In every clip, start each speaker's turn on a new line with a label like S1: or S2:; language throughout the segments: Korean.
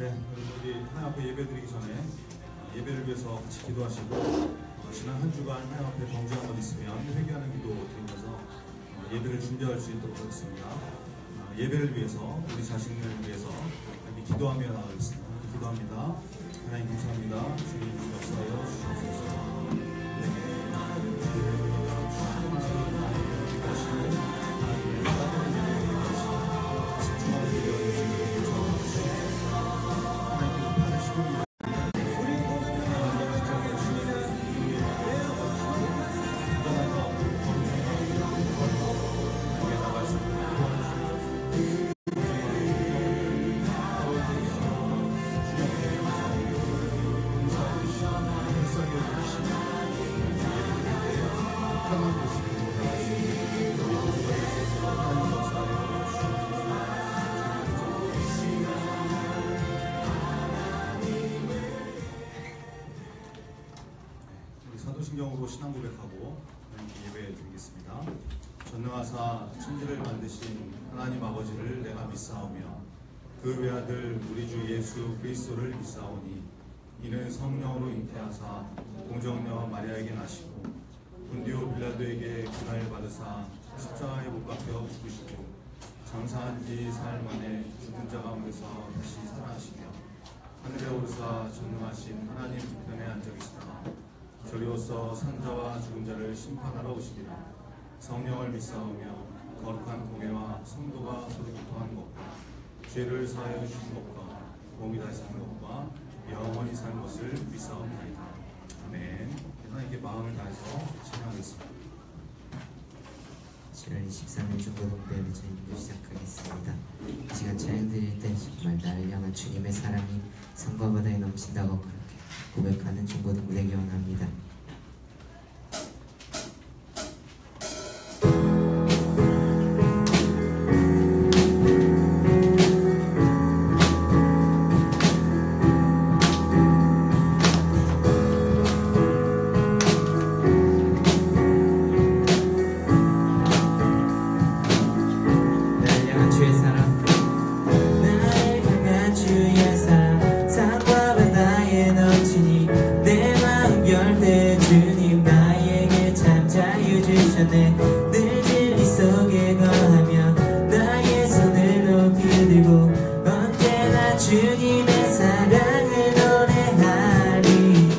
S1: 우리 하나님 앞에 예배 드리기 전에 예배를 위해서 같이 기도하시고 지난 한 주간 하나님 앞에 범죄한 것 있으면 회개하는 기도 드리면서 예배를 준비할 수 있도록 하겠습니다. 예배를 위해서 우리 자신을 위해서 이렇게 기도하며 나가겠습니다. 기도합니다. 하나님 감사합니다. 주님 역사하여 주시옵소서. 사도신경으로 신앙 고백하고 예배 드리겠습니다. 전능하사 천지를 만드신 하나님 아버지를 내가 믿사오며 그 외아들 우리 주 예수 그리스도를 믿사오니 이는 성령으로 잉태하사 동정녀 마리아에게 나시고 본디오 빌라도에게 고난을 받으사 십자가에 못 박혀 죽으시고 장사한 지 사흘 만에 죽은 자 가운데서 다시 살아나시며 하늘에 오르사 전능하신 하나님 우편에 앉아 계시다가 저리로서 산자와 죽은 자를 심판하러 오시리라. 성령을 믿사오며 거룩한 공회와 성도가 서로 교통하는 것과 죄를 사하여 주신 것과 몸이 다시 사는 것과 영원히 사는 것을 믿사옵나이다. 아멘. 하나님께 마음을 다해서 찬양하겠습니다.
S2: 7월 23일 중고등부의 저희도 시작하겠습니다. 이 시간 찬양 드릴 때 정말 나를 향한 주님의 사랑이 산과 바다에 넘친다고 그렇게 고백하는 중고등부 되기 원합니다.
S3: 늘 진리 속에 거하며 나의 손을 높이 들고 언제나 주님의 사랑을 노래하리.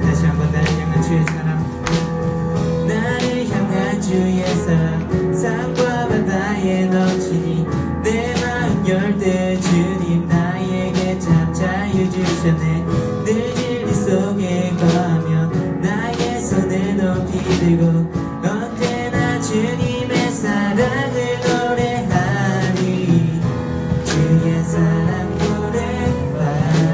S3: 다시 한번 나를 향한 주의 사랑, 나를 향한 주의 사랑 산과 바다에 넘치니 내 마음 열 때 주님 나에게 참 자유 주셨네. 늘 진리 속에 거하며 나의 손을 높이 들고 언제나 주님의 사랑을 노래하리. 주의 사랑 노래하리라.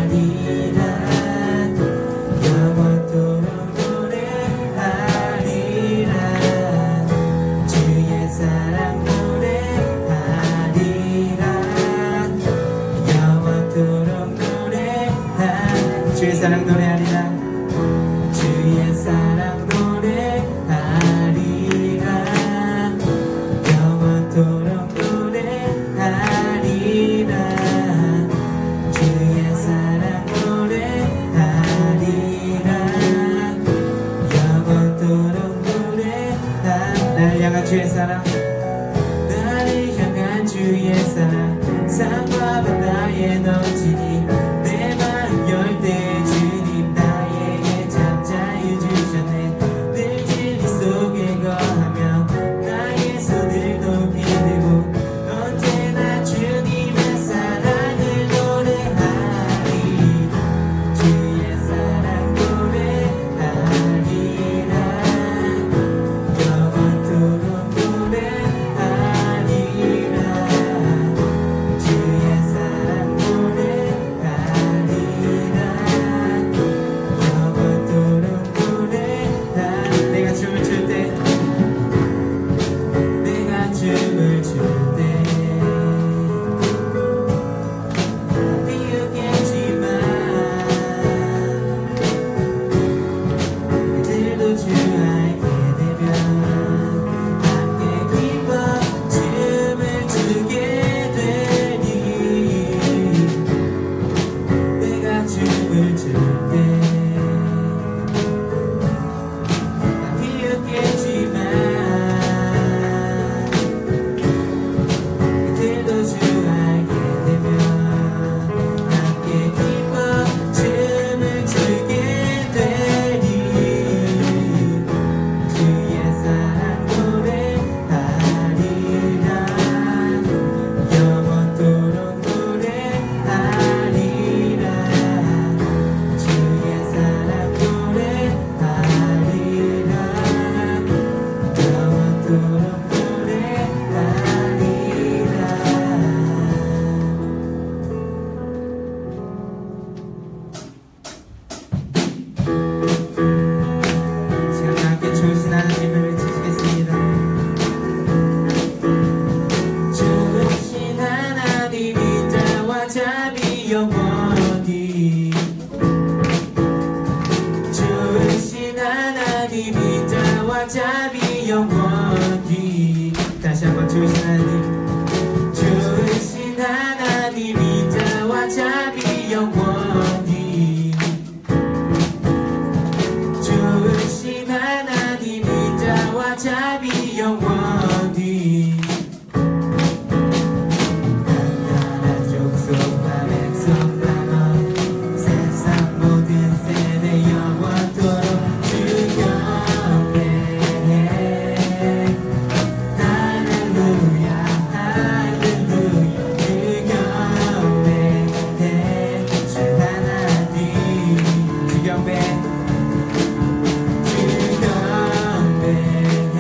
S3: 영원토록 노래하리라. 주의 사랑 주의 사랑 노래하리라. 주의 사랑 노래하리라. 영원토록 노래하리라. 주의 사랑 노래하리라. 영원토록 노래하리라. 나를 향한 주의 사랑, 나를 향한 주의 사랑 산과 바다에 넘치니 내 마음 열 때 주님 나에게 참 자유 주셨네. 늘 진리 속에 거하며 나의 손을 높이 들고 언제나 주님의 사랑을 노래하리. 주의 사랑 노래하리라. 영원토록 노래하리라. 하나님 인자와 자비 영원히 다시 한번 주신 하나님 주신 하나님 인자와 자비 영원히 주신 하나님 인자와 자비 영원히 나라 족속과 백성 남아 세상 모든 세대 영원토록 주 경배해 할렐루야 할렐루야 주 경배해 주 하나님 주 경배 주 경배해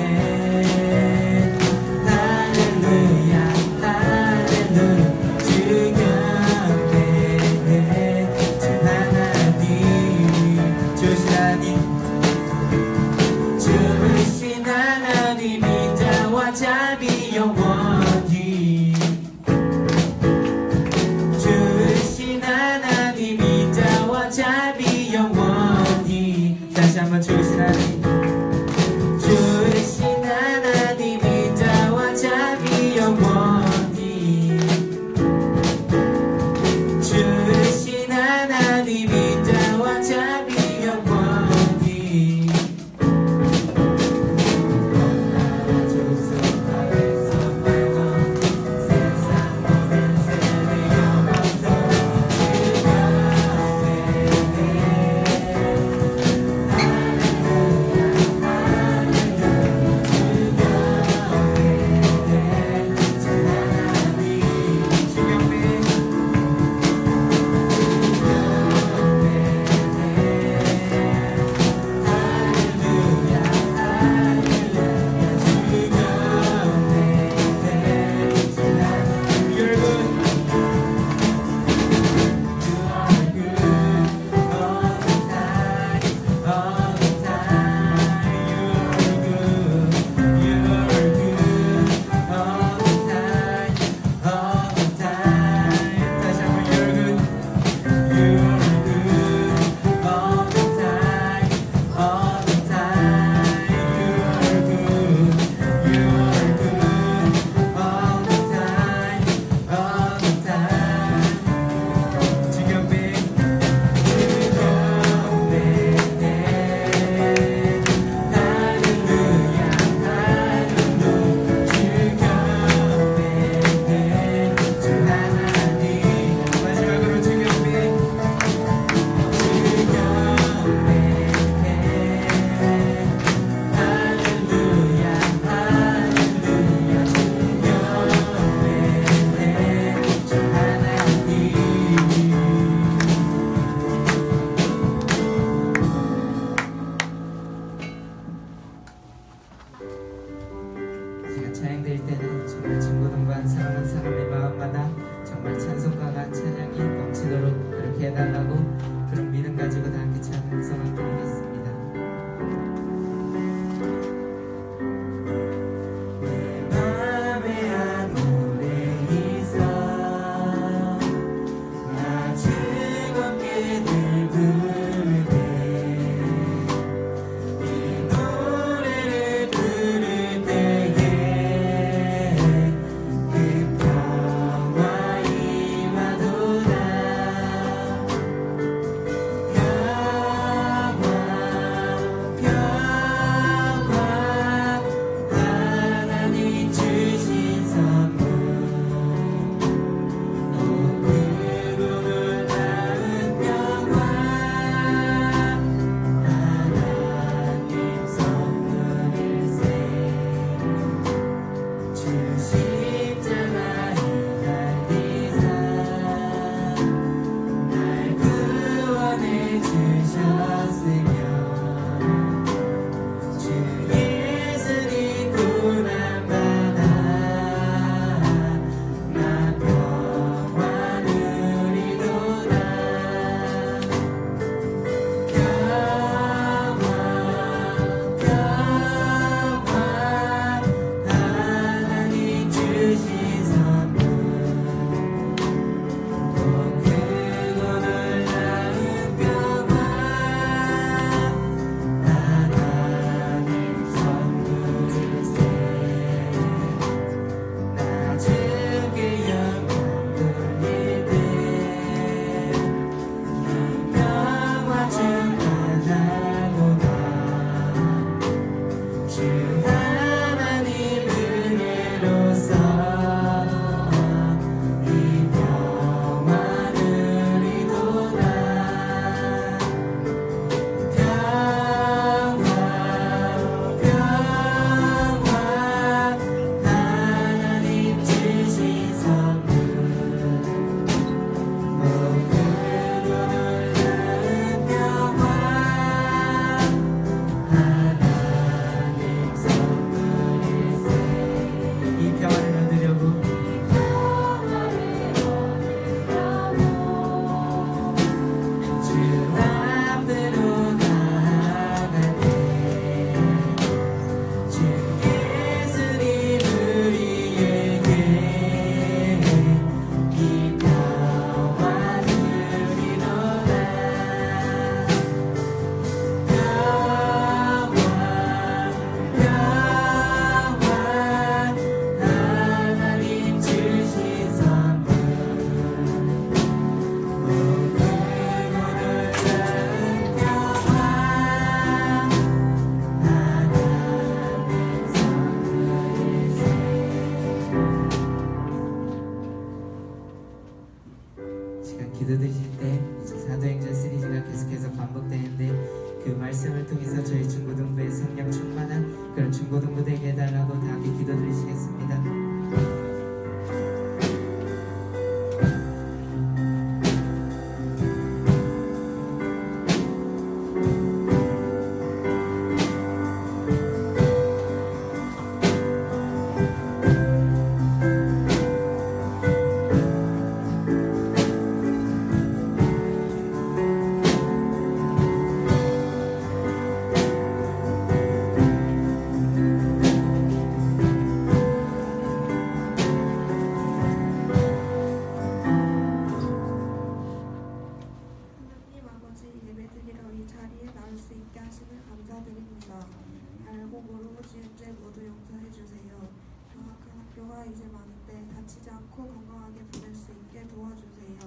S4: 학교가 이제 많은데 다치지 않고 건강하게 보낼 수 있게 도와주세요.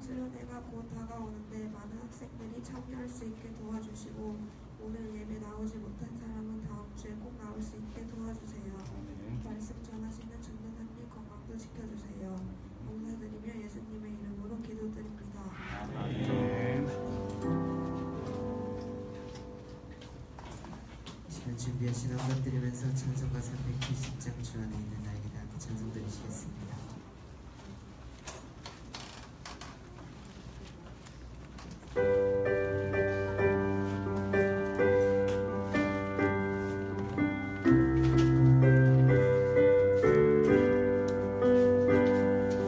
S4: 수련회가 곧 다가오는데 많은 학생들이 참여할 수 있게 도와주시고 오늘 예배 나오지 못한 사람은 다음 주에 꼭 나올 수 있게 도와주세요.
S1: 아멘.
S4: 말씀 전하시는 전도사님 건강도 지켜주세요. 감사드리며 예수님의 이름으로 기도드립니다.
S1: 아멘.
S2: 시간 준비하신 한번 드리면서 찬송가 370장 주 안에 있는 나에게 다 함께 찬송 드리시겠습니다.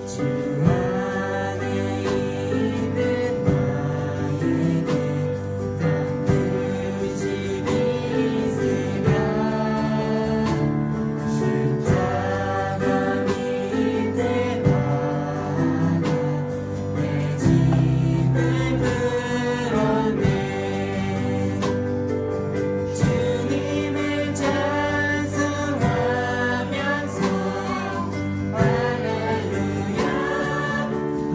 S3: 주 안에 있는 나에게 딴 집이 있으랴 십자가 밑에 박아 내 짐을 들었네 주님을 찬송하면서 할렐루야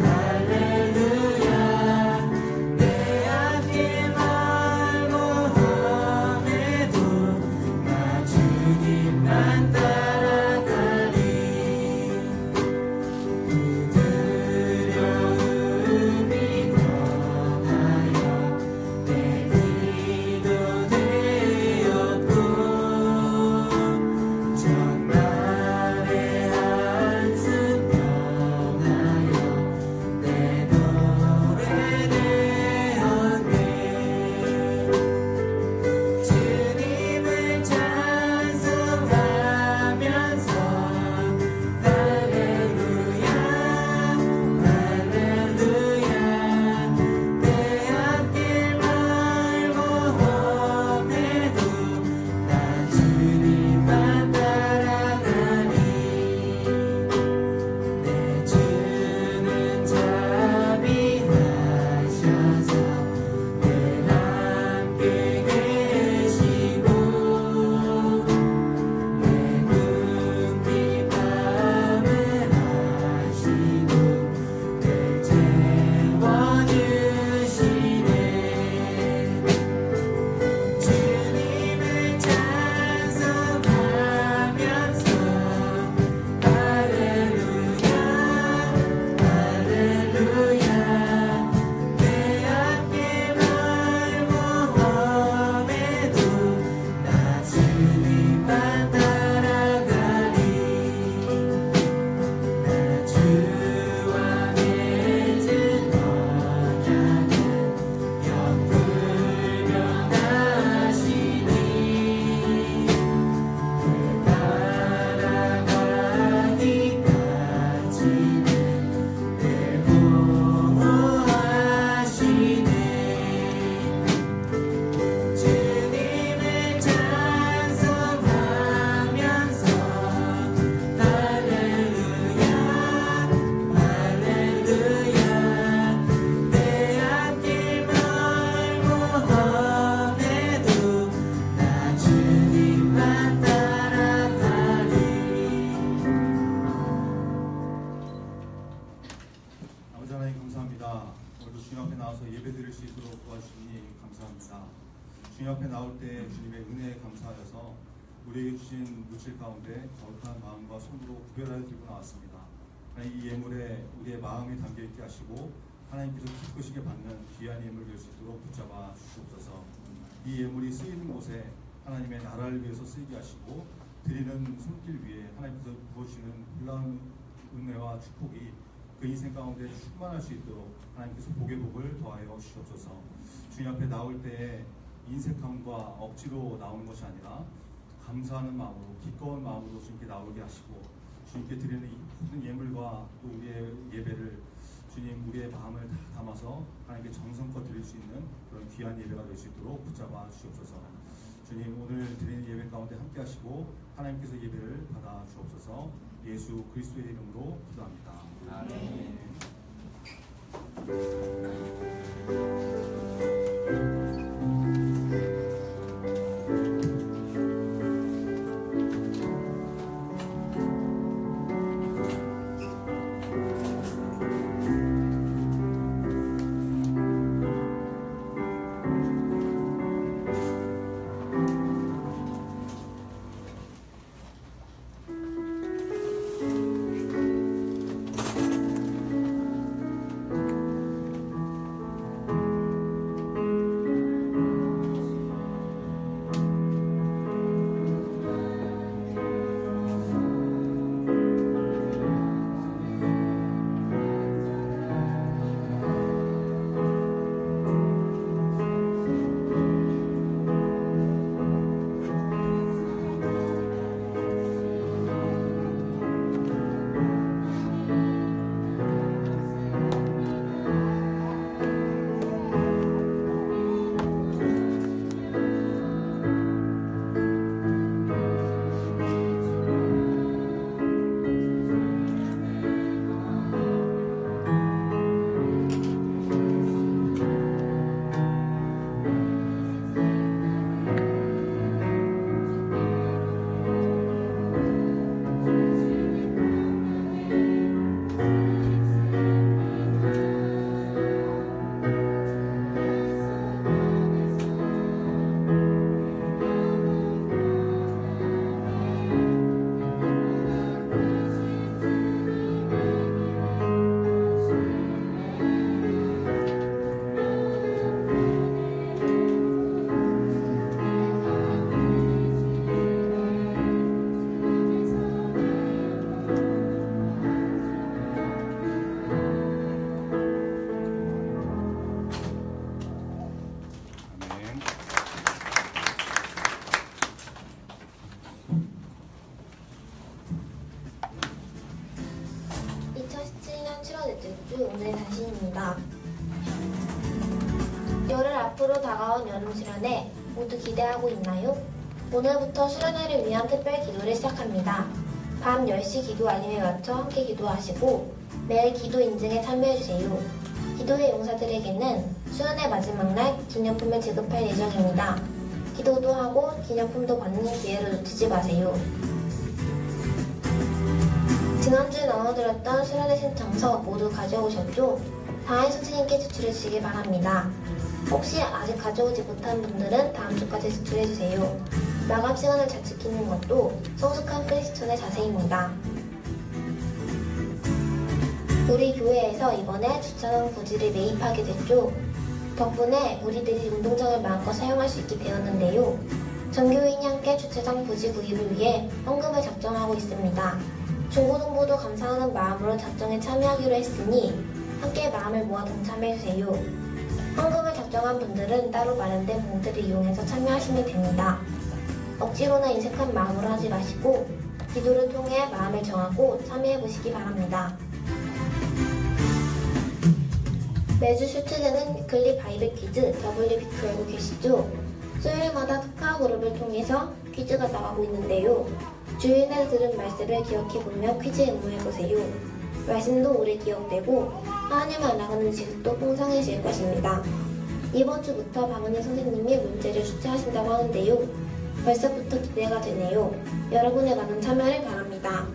S3: 할렐루야 내 앞길 멀고 험해도 나 주님만 따라가리 부드러움이 떠나요 내 기도 되었고 정말의 한숨 떠나요 내 노래 되었네 주님을 찬송하면서 할렐루야 할렐루야 내 앞길 멀고 험해도 나 주님만 따라가리 내 주는 자비하셔서 늘 함께 계시고 내 궁핍함을 아시고 늘 채워주시네 주님을 찬송하면서 할렐루야 할렐루야 내 앞길 멀고 험해도 나 주님만 따라가리 나 주와 맺은 언약은 영불변하시니 따라가기까지는 늘 보호하시네 주님을 찬송하면서 할렐루야 할렐루야 내 앞길 멀고 험해도 나 주님만 따라가리
S1: 아버지 하나님 감사합니다. 오늘도 주님 앞에 나와서 예배 드릴 수 있도록 도와주시니 감사합니다. 주님 앞에 나올 때 주님의 은혜에 감사하여서 우리에게 주신 물질 가운데 거룩한 마음과 손으로 구별하여 들고 나왔습니다. 하나님 이 예물에 우리의 마음이 담겨있게 하시고 하나님께서 기쁘시게 받는 귀한 예물 될 수 있도록 붙잡아 주시옵소서. 이 예물이 쓰이는 곳에 하나님의 나라를 위해서 쓰이게 하시고 드리는 손길 위에 하나님께서 부어주시는 놀라운 은혜와 축복이 그 인생 가운데 충만할 수 있도록 하나님께서 복의 복을 더하여 주시옵소서. 주님 앞에 나올 때에 인색함과 억지로 나오는 것이 아니라 감사하는 마음으로 기꺼운 마음으로 주님께 나오게 하시고 주님께 드리는 이 모든 예물과 또 우리의 예배를 주님 우리의 마음을 다 담아서 하나님께 정성껏 드릴 수 있는 그런 귀한 예배가 될 수 있도록 붙잡아 주시옵소서. 주님 오늘 드리는 예배 가운데 함께 하시고 하나님께서 예배를 받아 주옵소서. 예수 그리스도의 이름으로 기도합니다. 아멘.
S5: 오늘의 단신입니다. 열흘 앞으로 다가온 여름 수련회 모두 기대하고 있나요? 오늘부터 수련회를 위한 특별 기도를 시작합니다. 밤 10시 기도 알림에 맞춰 함께 기도하시고 매일 기도 인증에 참여해주세요. 기도의 용사들에게는 수련회 마지막 날 기념품을 지급할 예정입니다. 기도도 하고 기념품도 받는 기회를 놓치지 마세요. 지난주에 나눠드렸던 수련회 신청서 모두 가져오셨죠? 다인 선생님께 제출해 주시기 바랍니다. 혹시 아직 가져오지 못한 분들은 다음 주까지 제출해주세요. 마감 시간을 잘 지키는 것도 성숙한 크리스천의 자세입니다. 우리 교회에서 이번에 주차장 부지를 매입하게 됐죠. 덕분에 우리들이 운동장을 마음껏 사용할 수 있게 되었는데요. 전교인이 함께 주차장 부지 구입을 위해 헌금을 작정하고 있습니다. 중고등부도 감사하는 마음으로 작정에 참여하기로 했으니 함께 마음을 모아 동참해주세요. 헌금을 작정한 분들은 따로 마련된 봉투를 이용해서 참여하시면 됩니다. 억지로나 인색한 마음으로 하지 마시고 기도를 통해 마음을 정하고 참여해보시기 바랍니다. 매주 출제되는 위클리 바이블 퀴즈 WBQ 알고 계시죠? 수요일마다 카카오 그룹을 통해서 퀴즈가 나가고 있는데요. 주일날 들은 말씀을 기억해보며 퀴즈에 응모해보세요. 말씀도 오래 기억되고 하나님을 알아가는 지식도 풍성해질 것입니다. 이번 주부터 박은희 선생님이 문제를 출제하신다고 하는데요. 벌써부터 기대가 되네요. 여러분의 많은 참여를 바랍니다.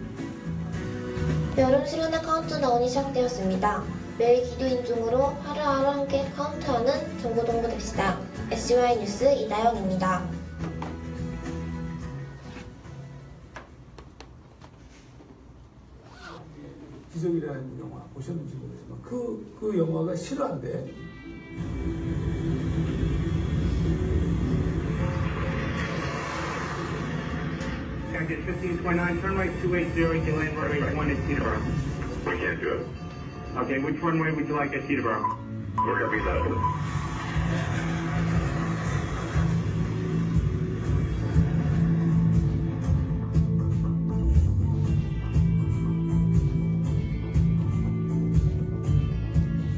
S5: 여름 수련회 카운트다운이 시작되었습니다. 매일 기도 인중으로 하루하루 함께 카운트하는 중고등부 됩시다. SY 뉴스 이다영입니다.
S6: 기적이라는 영화 보셨는지 모르지만 그 영화가 실화인데
S7: Exit 1529, turn right 280, you land runway 1 at Teterboro.
S8: We can't do it.
S7: Okay, which runway would you like at Teterboro?
S8: We're going to be done.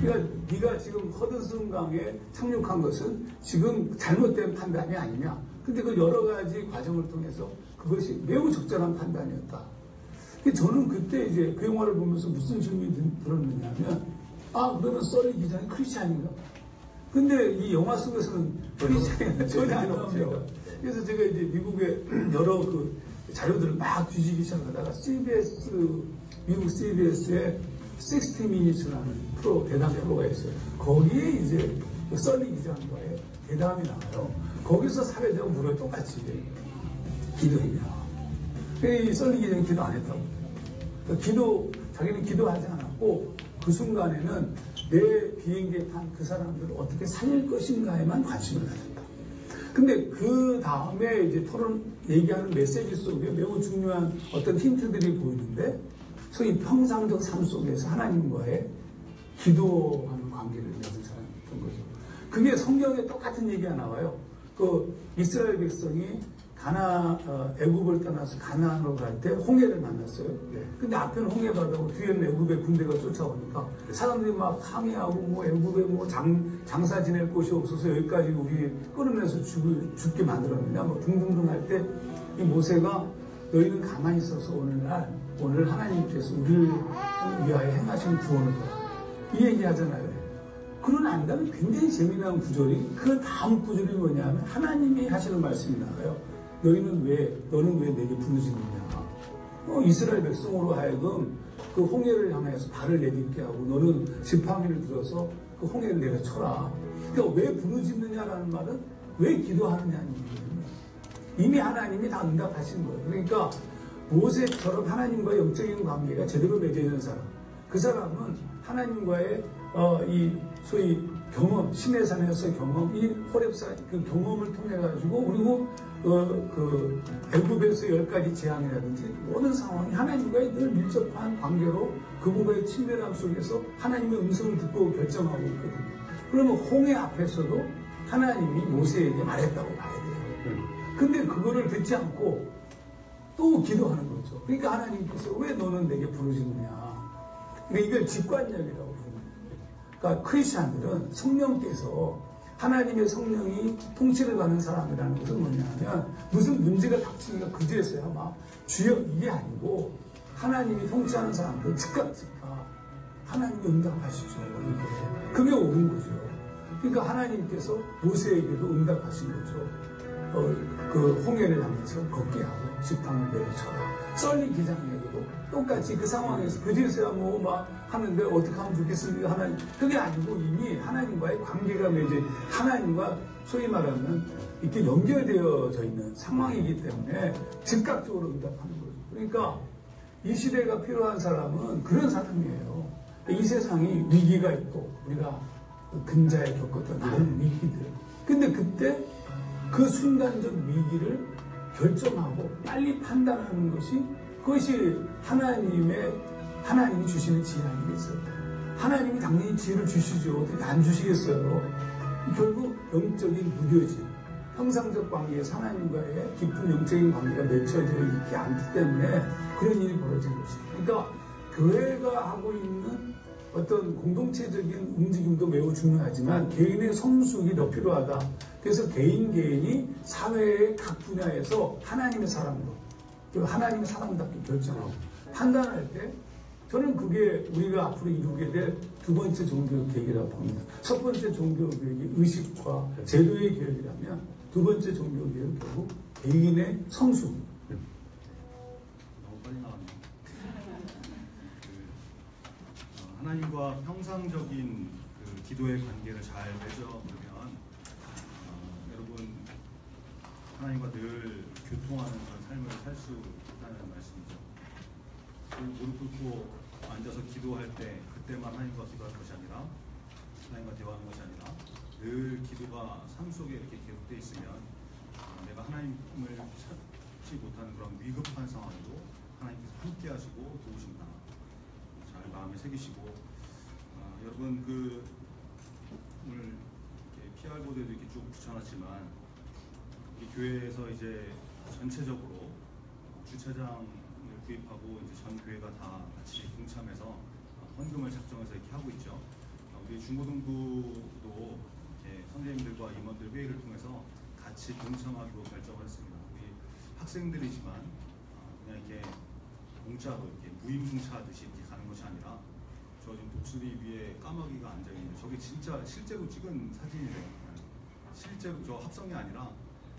S6: 그러니까 네가 지금 허드슨 강에 착륙한 것은 지금 잘못된 판단이 아니냐. 근데 그 여러 가지 과정을 통해서 그것이 매우 적절한 판단이었다. 저는 그때 이제 그 영화를 보면서 무슨 질문이 들었느냐면, 그러면 썰리 기자는 크리스찬인가? 근데 이 영화 속에서는 크리스찬이 전혀 안 나옵니다. 그래서 제가 이제 미국의 여러 그 자료들을 막 뒤지기 시작하다가 미국 CBS의 60 Minutes라는 대담 프로가 있어요. 거기에 이제 그 썰리 기자와의 대담이 나와요. 거기서 사회자가 물어요. 똑같이 기도했냐. 이 썰리 기자는 기도 안 했다고. 그러니까 자기는 기도하지 않았고 그 순간에는 내 비행기에 탄 그 사람들을 어떻게 살릴 것인가에만 관심을 가졌다. 근데 그 다음에 이제 얘기하는 메시지 속에 매우 중요한 어떤 힌트들이 보이는데 소위 평상적 삶 속에서 하나님과의 기도하는 관계를 맺은 사람이었던 거죠. 그게 성경에 똑같은 얘기가 나와요. 그 이스라엘 백성이 애굽을 떠나서 가나안으로 갈 때 홍해를 만났어요. 근데 앞에는 홍해 바다고 뒤에는 애굽의 군대가 쫓아오니까 사람들이 막 항해하고 애굽에 장사 지낼 곳이 없어서 여기까지 우리 끌어내서 죽게 만들었느냐 등등등 할 때 이 모세가 너희는 가만히 있어서 오늘 하나님께서 우리를 위하여 행하신 구원을 보라. 이 얘기 하잖아요. 그러고 난 다음에 굉장히 재미난 구절이 그 다음 구절이 뭐냐면 하나님이 하시는 말씀이 나와요. 너는 왜 내게 부르짖느냐. 이스라엘 백성으로 하여금 그 홍해를 향해서 발을 내딛게 하고 너는 지팡이를 들어서 그 홍해를 내려 쳐라. 그러니까 왜 부르짖느냐라는 말은 왜 기도하느냐는 얘기예요. 이미 하나님이 다 응답하신 거예요. 그러니까 모세처럼 하나님과의 영적인 관계가 제대로 맺어진 사람. 그 사람은 하나님과의 이 소위 경험, 시내산에서 이 호렙산 그 경험을 통해 가지고 그리고 그 애굽에서 10가지 재앙이라든지 모든 상황이 하나님과의 늘 밀접한 관계로 그분과의 친밀함 속에서 하나님의 음성을 듣고 결정하고 있거든요. 그러면 홍해 앞에서도 하나님이 모세에게 말했다고 봐야 돼요. 근데 그거를 듣지 않고 또 기도하는 거죠. 그러니까 하나님께서 왜 너는 내게 부르짖느냐. 그러니까 이걸 직관력이라고 부르는 거예요. 그러니까 크리스찬들은 성령께서 하나님의 성령이 통치를 받는 사람이라는 것은 뭐냐면 무슨 문제가 닥치니까 그제서야 막 주여 이게 아니고 하나님이 통치하는 사람들은 즉각 하나님이 응답하시죠. 그게 옳은 거죠. 그러니까 하나님께서 모세에게도 응답하신 거죠. 그 홍해를 향해서 걷게 하고 지팡이를 내려쳐라. 썰리 기장에게도 똑같이 그 상황에서 그제서야 뭐 막 하는데 어떻게 하면 좋겠습니까? 하나님. 그게 아니고 이미 하나님과의 관계가 맺어 하나님과 소위 말하면 이렇게 연결되어져 있는 상황이기 때문에 즉각적으로 응답하는 거죠. 그러니까 이 시대가 필요한 사람은 그런 사람이에요. 이 세상이 위기가 있고 우리가 근자에 겪었던 많은 위기들. 근데 그때 그 순간적 위기를 결정하고 빨리 판단하는 것이 그것이 하나님이 주시는 지혜 아니겠어요? 하나님이 당연히 지혜를 주시죠. 어떻게 안 주시겠어요? 결국 영적인 무뎌짐, 형상적 관계에서 하나님과의 깊은 영적인 관계가 맺혀져 있지 않기 때문에 그런 일이 벌어진 것입니다. 그러니까 교회가 하고 있는 어떤 공동체적인 움직임도 매우 중요하지만 개인의 성숙이 더 필요하다. 그래서 개인이 사회의 각 분야에서 하나님의 사랑으로 하나님의 사랑답게 결정하고 판단할 때 저는 그게 우리가 앞으로 이루게 될 두 번째 종교의 계획이라고 봅니다. 첫 번째 종교의 계획이 의식과 제도의 계획이라면 두 번째 종교의 계획은 결국 개인의 성숙.
S1: 너무 빨리 나왔네요. 하나님과 평상적인 그 기도의 관계를 잘 맺어보면 여러분 하나님과 늘 교통하는 그런 삶을 살 수 있다는 말씀이죠. 무릎 꿇고 앉아서 기도할 때 그때만 하나님과 기도할 것이 아니라 하나님과 대화하는 것이 아니라 늘 기도가 삶 속에 이렇게 계속되어 있으면 내가 하나님을 찾지 못하는 그런 위급한 상황에도 하나님께서 함께 하시고 도우신다. 잘 마음에 새기시고 여러분 그 오늘 이렇게 PR 보도에도 이렇게 쭉 붙여놨지만 우리 교회에서 이제 전체적으로 주차장을 구입하고 이제 전 교회가 다 같이 동참해서 헌금을 작정해서 이렇게 하고 있죠. 우리 중고등부도 이렇게 선생님들과 임원들 회의를 통해서 같이 동참하기로 결정을 했습니다. 우리 학생들이지만 그냥 이렇게 공짜로 이렇게 무임승차하듯이 이렇게 가는 것이 아니라 저 지금 독수리 위에 까마귀가 앉아 있는데 저게 진짜 실제로 찍은 사진이래요. 실제로 저 합성이 아니라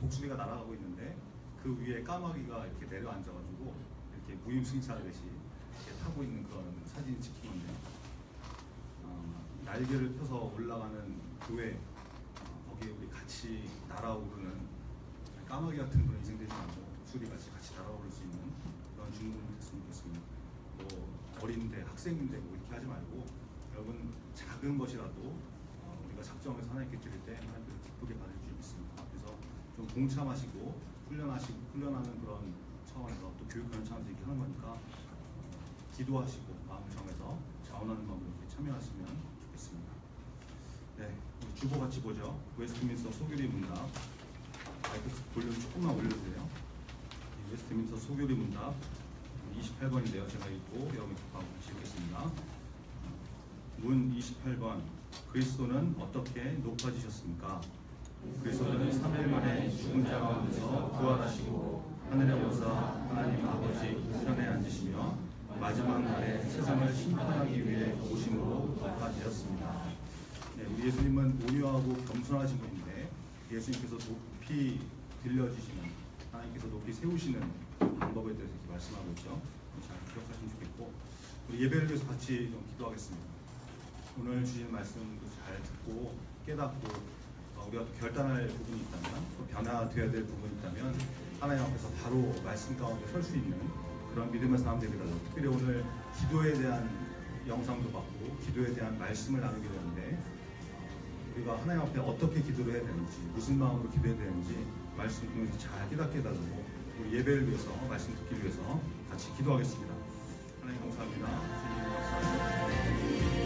S1: 독수리가 날아가고 있는데 그 위에 까마귀가 이렇게 내려앉아가지고 이렇게 무임승차하듯이 이렇게 타고 있는 그런 사진이 찍힌 건데요. 날개를 펴서 올라가는 교회 거기에 우리 같이 날아오르는 까마귀 같은 그런 인생 되지 않고 독수리같이 같이 날아오를 수 있는 그런 중고등부 됐으면 좋겠습니다. 뭐 어린데 학생인데 뭐 이렇게 하지 말고 여러분 작은 것이라도 우리가 작정해서 하나님께 드릴 때 하나님께서 기쁘게 받아주실 수 있습니다. 그래서 좀 동참하시고 훈련하는 그런 차원에서 또 교육하는 차원에서 이렇게 하는 거니까 기도하시고 마음을 정해서 자원하는 마음으로 이렇게 참여하시면 좋겠습니다. 네, 우리 주보 같이 보죠. 웨스트민스터 소교리 문답. 마이크 볼륨 조금만 올려주세요. 웨스트민스터 소교리 문답 28번인데요. 제가 읽고 여러분 답하고 읽겠습니다. 문 28번. 그리스도는 어떻게 높아지셨습니까? 그리스도는 3일 만에 죽은 자 가운데서 부활하시고 하늘에 오사 하나님 아버지 우편에 앉으시며 마지막 날에 세상을 심판하기 위해 오심으로 높아지셨습니다. 네, 우리 예수님은 온유하고 겸손하신 분인데 예수님께서 높이 들려주시는 하나님께서 높이 세우시는 방법에 대해서 이렇게 말씀하고 있죠. 잘 기억하시면 좋겠고 우리 예배를 위해서 같이 좀 기도하겠습니다. 오늘 주신 말씀도 잘 듣고 깨닫고 우리가 또 결단할 부분이 있다면 또 변화되어야 될 부분이 있다면 하나님 앞에서 바로 말씀 가운데 설 수 있는 그런 믿음의 사람 되게 달라고 특별히 오늘 기도에 대한 영상도 봤고 기도에 대한 말씀을 나누게 되는데 우리가 하나님 앞에 어떻게 기도를 해야 되는지 무슨 마음으로 기도해야 되는지 말씀 통해서 잘 깨닫게 해달라고 우리 예배를 위해서 말씀 듣기 위해서 같이 기도하겠습니다. 하나님 감사합니다. 주님 감사합니다.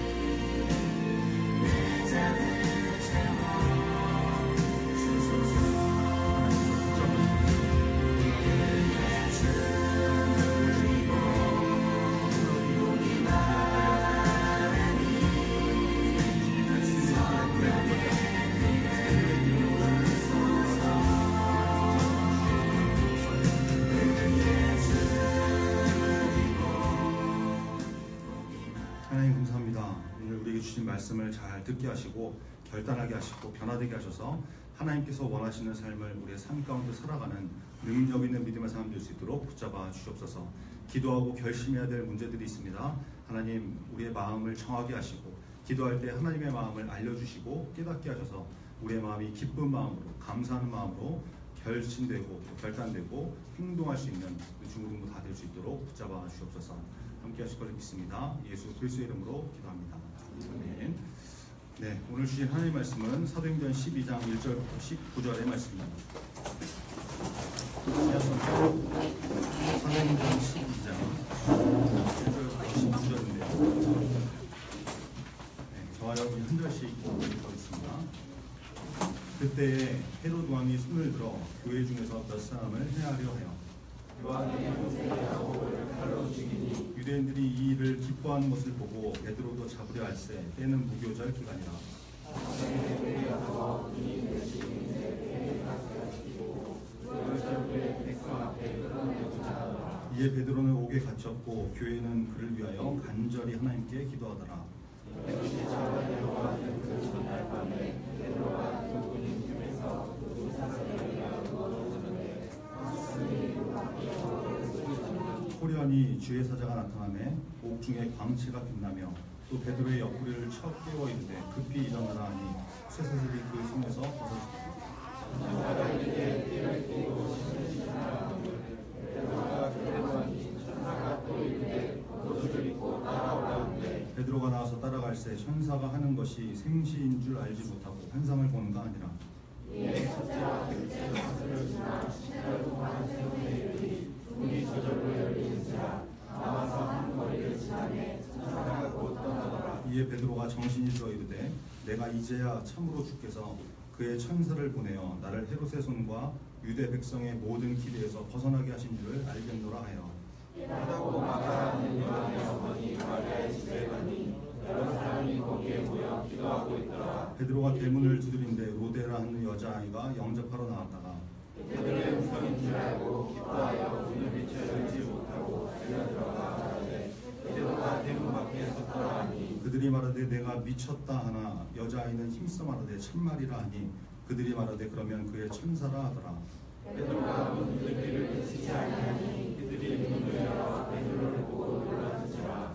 S1: 주신 말씀을 잘 듣게 하시고 결단하게 하시고 변화되게 하셔서 하나님께서 원하시는 삶을 우리의 삶 가운데 살아가는 능력 있는 믿음의 사람 될 수 있도록 붙잡아 주시옵소서. 기도하고 결심해야 될 문제들이 있습니다. 하나님 우리의 마음을 정하게 하시고 기도할 때 하나님의 마음을 알려주시고 깨닫게 하셔서 우리의 마음이 기쁜 마음으로 감사하는 마음으로 결심되고 결단되고 행동할 수 있는 중고등부 다 될 수 있도록 붙잡아 주시옵소서. 함께 하실 것을 믿습니다. 예수 그리스도의 이름으로 기도합니다. 아멘. 네, 오늘 주신 하나님의 말씀은 사도행전 12장 1절부터 19절의 말씀입니다. 사도행전 12장 1절부터 19절인데요. 네, 저와 여러분이 한 절씩 읽어보겠습니다. 그때 헤롯 왕이 손을 들어 교회 중에서 몇 사람을 해하려 하여 유대인들이 이 일을 기뻐하는 것을 보고 베드로도 잡으려 할세 때는 무교절 기간이라. 이에 베드로는 옥에 갇혔고 교회는 그를 위하여 간절히 하나님께 기도하더라. 호련히 주의 사자가 나타나매 옥 중에 광채가 빛나며 또 베드로의 옆구리를 쳐 깨워 이르되 급히 일어나라 하니 쇠사슬이 그 손에서 벗어지더라. 베드로가 나와서 따라갈새 천사가 하는 것이 생시인 줄 알지 못하고 환상을 보는가 아니라 이에 베드로가 정신이 들어 이르되 내가 이제야 참으로 주께서 그의 천사를 보내어 나를 헤롯의 손과 유대 백성의 모든 기대에서 벗어나게 하신 줄을 알겠노라 하여 베드로가 대문을 두드린데 로데라 하는 여자아이가 영접하러 나왔다가 그들이 말하되 내가 미쳤다 하나 여자아이는 힘써 말하되 참말이라 하니 그들이 말하되 그러면 그의 천사라 하더라.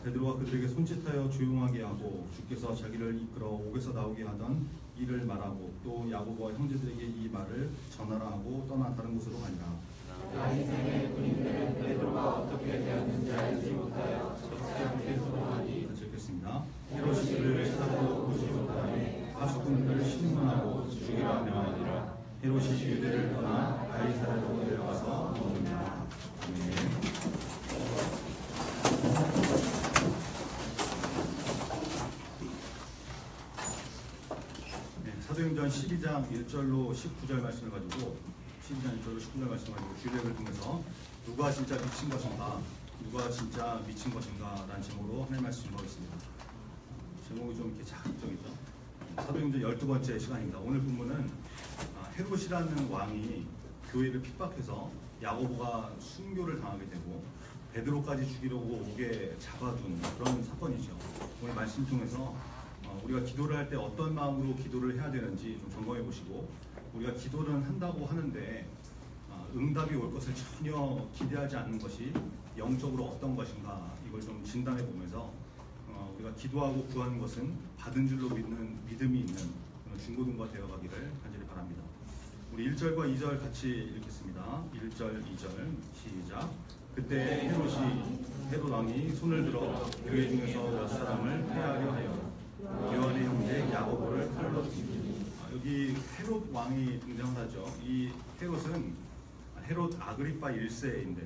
S1: 베드로가 그들에게 손짓하여 조용하게 하고 주께서 자기를 이끌어 옥에서 나오게 하던 일을 말하고 또 야고보와 형제들에게 이 말을 전하라 하고 떠나 다른 곳으로 가니라. 같이 읽겠습니다. 헤롯이 그를 찾아도 보지 못하니 하수꾼들을 신문하고 죽이라 명하니라. 헤롯이 유대를 떠나 가이사랴로 내려가서 머무니라. 아멘. 사도행전 12장 1절로 19절 말씀을 가지고 12장 1절로 19절 말씀을 가지고 주례를 통해서 누가 진짜 미친 것인가 누가 진짜 미친 것인가 라는 제목으로 하나님의 말씀 준비하겠습니다. 제목이 좀 이렇게 자극적이죠. 사도행전 12번째 시간입니다. 오늘 본문은 헤롯이라는 왕이 교회를 핍박해서 야고보가 순교를 당하게 되고 베드로까지 죽이려고 옥에 잡아둔 그런 사건이죠. 오늘 말씀 통해서 우리가 기도를 할 때 어떤 마음으로 기도를 해야 되는지 좀 점검해 보시고 우리가 기도를 한다고 하는데 응답이 올 것을 전혀 기대하지 않는 것이 영적으로 어떤 것인가 이걸 좀 진단해 보면서 우리가 기도하고 구하는 것은 받은 줄로 믿는 믿음이 있는 중고등부가 되어가기를 간절히 바랍니다. 우리 1절과 2절 같이 읽겠습니다. 1절, 2절 시작. 그때 헤롯 왕이 손을 들어 교회 중에서 몇 사람을 해하려 하여 요한의 형제 야고보를 칼로 죽이니 여기 헤롯 왕이 등장을 하죠. 이 헤롯은 헤롯 아그리파 1세인데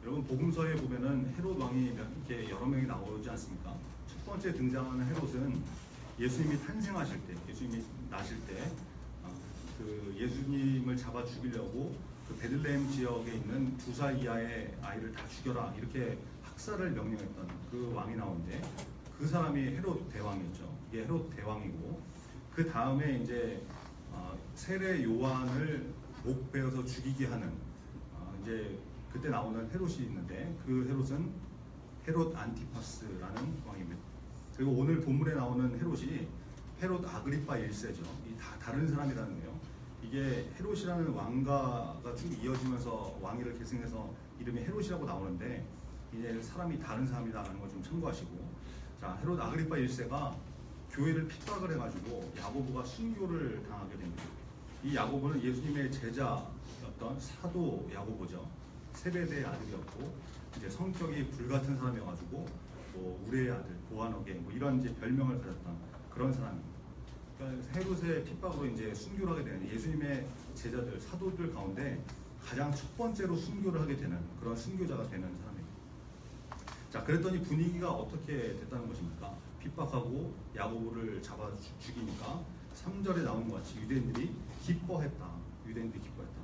S1: 여러분 복음서에 보면은 헤롯 왕이 이렇게 여러 명이 나오지 않습니까? 첫 번째 등장하는 헤롯은 예수님이 탄생하실 때, 예수님이 나실 때 그 예수님을 잡아 죽이려고 그 베들레헴 지역에 있는 2살 이하의 아이를 다 죽여라 이렇게 학살을 명령했던 그 왕이 나오는데 그 사람이 헤롯 대왕이었죠. 이게 헤롯 대왕이고 그 다음에 이제 세례 요한을 목 베어서 죽이게 하는 이제 그때 나오는 헤롯이 있는데 그 헤롯은 헤롯 안티파스라는 왕입니다. 그리고 오늘 본문에 나오는 헤롯이 헤롯 아그리파 1세죠. 이 다 다른 사람이라는 거예요. 이게 헤롯이라는 왕가가 쭉 이어지면서 왕위를 계승해서 이름이 헤롯이라고 나오는데 이제 사람이 다른 사람이라는 걸 좀 참고하시고, 자, 헤롯 아그리파 1세가 교회를 핍박을 해가지고 야고보가 순교를 당하게 됩니다. 이 야고보는 예수님의 제자였던 사도 야고보죠. 세베대의 아들이었고 이제 성격이 불같은 사람이어가지고 뭐 우레의 아들, 보아너게 뭐 이런 이제 별명을 가졌던 그런 사람입니다. 그러니까 헤롯의 핍박으로 이제 순교를 하게 되는 예수님의 제자들, 사도들 가운데 가장 첫 번째로 순교를 하게 되는 그런 순교자가 되는 사람입니다. 자, 그랬더니 분위기가 어떻게 됐다는 것입니까? 핍박하고 야고보를 잡아 죽이니까 3절에 나오는 것 같이 유대인들이 기뻐했다. 유대인들이 기뻐했다.